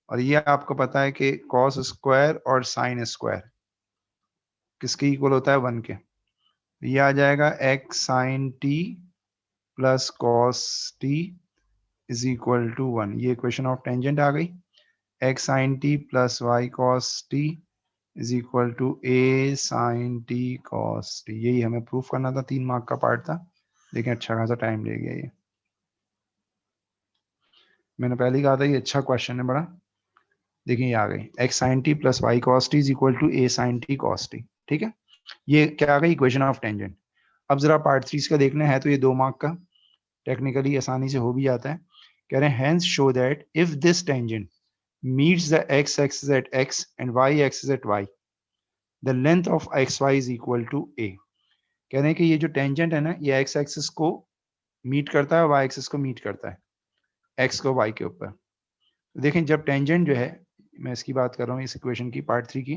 और ये आपको पता है कि कॉस स्क्वायर और साइन स्क्वायर किसके इक्वल होता है, 1 के। ये आ जाएगा x sine T plus cos t is equal to 1। ये इक्वेशन ऑफ टेंजेंट आ गई, x sine T plus y cos t is equal to a sine t cos t. यही हमें प्रूफ करना था, 3 मार्क का पार्ट था, लेकिन अच्छा खासा टाइम ले गया ये। मैंने पहले ही कहा था ये अच्छा क्वेश्चन है बड़ा। देखिए ये आ गई x sine T plus y cos t is equal to a sine t cos t. ठीक है, ये क्या आ गई इक्वेशन ऑफ टेंजेंट। अब जरा पार्ट 3 का देखना है, तो ये 2 मार्क का टेक्निकली आसानी से हो भी जाता है। कह रहे हैं hence show that if this tangent meets the x axis at x and y axis at y, the length of xy is equal to a। कह रहे हैं कि ये जो टेंजेंट है ना, ये x एक्सिस को मीट करता है, y एक्सिस को मीट करता है, x को y के ऊपर। तो देखें जब टेंजेंट जो है, मैं इसकी बात कर रहा हूँ इस इक्वेशन की, पार्ट 3 की,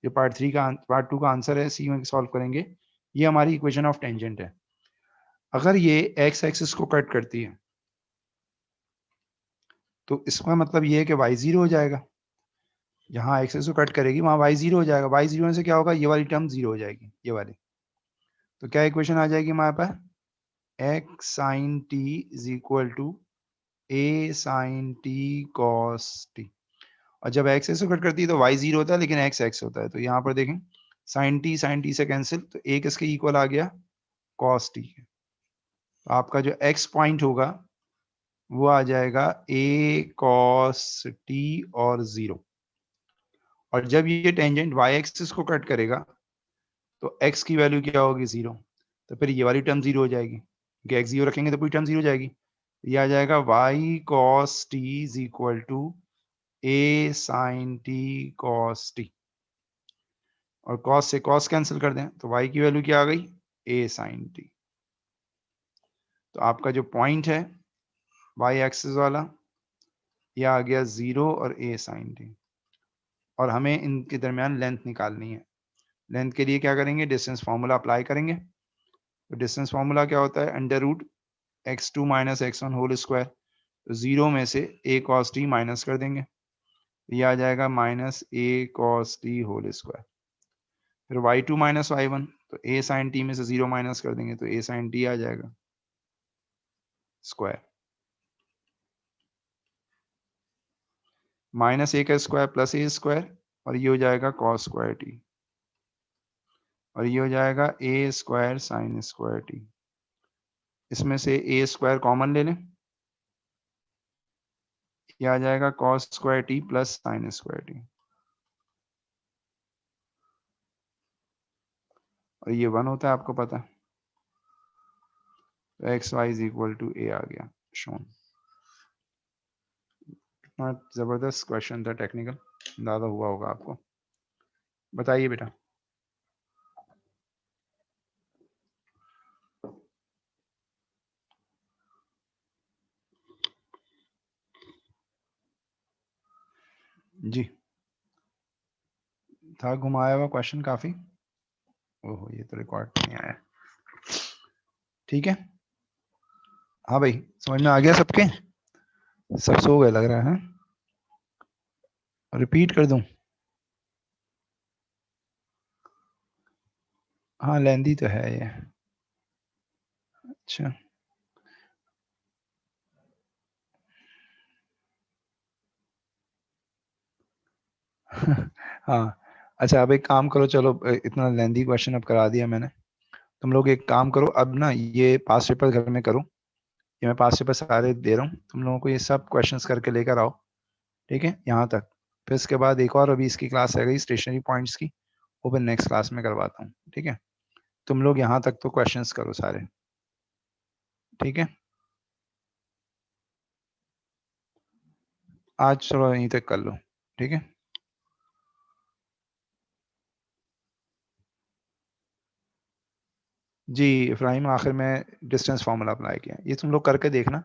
जो पार्ट 2 का आंसर है, सी में सॉल्व करेंगे। ये हमारी इक्वेशन ऑफ टेंजेंट है। अगर ये x एक्सिस को कट करती है, तो इसका मतलब ये है कि y 0 हो जाएगा। जहाँ एक्सेस को कट करेगी वहाँ y 0 हो जाएगा। y 0 होने से क्या होगा, ये वाली टर्म 0 हो जाएगी, ये वाली। तो क्या इक्वेशन आ जाएगी हमारे पास, x sine t is equal to a sine t cos t. और जब एक्सेस को कट करती है तो y 0 होता है, लेकिन x होता है। तो यहाँ पर देखें साइन टी से कैंसिल, तो a किसके इक्वल आ गया, कॉस टी के। तो आपका जो x पॉइंट होगा वो आ जाएगा a कॉस टी और 0। और जब ये टेंजेंट y एक्सिस को कट करेगा तो x की वैल्यू क्या होगी, 0। तो फिर ये वाली टर्म 0 हो जाएगी, क्योंकि x 0 रखेंगे तो पूरी टर्म 0 हो जाएगी। ये आ जाएगा y cos t is equal to a sin t cos t। और cos से cos कैंसिल कर दें तो y की वैल्यू क्या आ गई, a sin t। तो आपका जो पॉइंट है y एक्सिस वाला, ये आ गया 0 और a sin t। और हमें इनके दरमियान लेंथ निकालनी है। लेंथ के लिए क्या करेंगे, डिस्टेंस फार्मूला अप्लाई करेंगे। तो डिस्टेंस फार्मूला क्या होता है, under root x2 minus x1 whole square. तो 0 में से a cos t माइनस कर देंगे, ये आ जाएगा minus a cos t whole square. फिर y2 माइनस y1, तो a sin t में से 0 माइनस कर देंगे, तो a sin t आ जाएगा स्क्वायर। माइनस a का स्क्वायर प्लस a स्क्वायर, और ये हो जाएगा cos स्क्वायर t, और ये हो जाएगा a square sine square t। इसमें से a स्क्वायर कॉमन ले लें, ये आ जाएगा cos square t plus sine square t, और ये 1 होता है आपको पता। तो X Y is equal to A आ गया शोन। कितना जबरदस्त क्वेश्चन था, टेक्निकल, अंदाजा हुआ होगा आपको। बताइए बेटा। जी, था घुमाया हुआ क्वेश्चन काफी। ओहो, ये तो रिकॉर्ड नहीं आया। ठीक है, हाँ भाई, समझ में आ गया सबके, सब सो गए लग रहा है। रिपीट कर दूं, हाँ लेंदी तो है ये। अच्छा हाँ, अच्छा अब एक काम करो, चलो इतना लेंदी क्वेश्चन अब करा दिया मैंने। तुम लोग एक काम करो, अब ना ये पास पेपर घर में करो। ये मैं पास पेपर सारे दे रहा हूँ, तुम लोगों को ये सब क्वेश्चंस करके लेकर आओ। ठीक है, यहाँ तक। फिर इसके बाद एक और अभी इसकी क्लास है गई स्टेशनरी पॉइंट्स की, वो फिर नेक्स्ट क्लास में करवाता हूँ। ठीक है, तुम लोग यहाँ तक तो क्वेश्चंस करो सारे। ठीक है, आज चलो यहीं तक कर लो। ठीक है, जी इब्राहिम, आखिर में डिस्टेंस फार्मूला अप्लाई किया, ये तुम लोग करके देखना।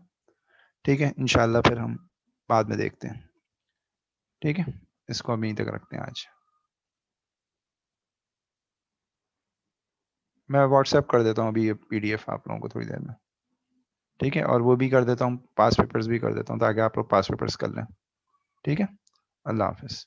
ठीक है, इंशाल्लाह फिर हम बाद में देखते हैं। ठीक है, इसको अभी यहीं तक रखते हैं आज। मैं व्हाट्सएप कर देता हूँ अभी ये PDF आप लोगों को थोड़ी देर में। ठीक है, और वो भी कर देता हूँ, पास पेपर्स भी कर देता हूँ, ताकि आप लोग पास पेपर्स कर लें। ठीक है, अल्लाह हाफिज़।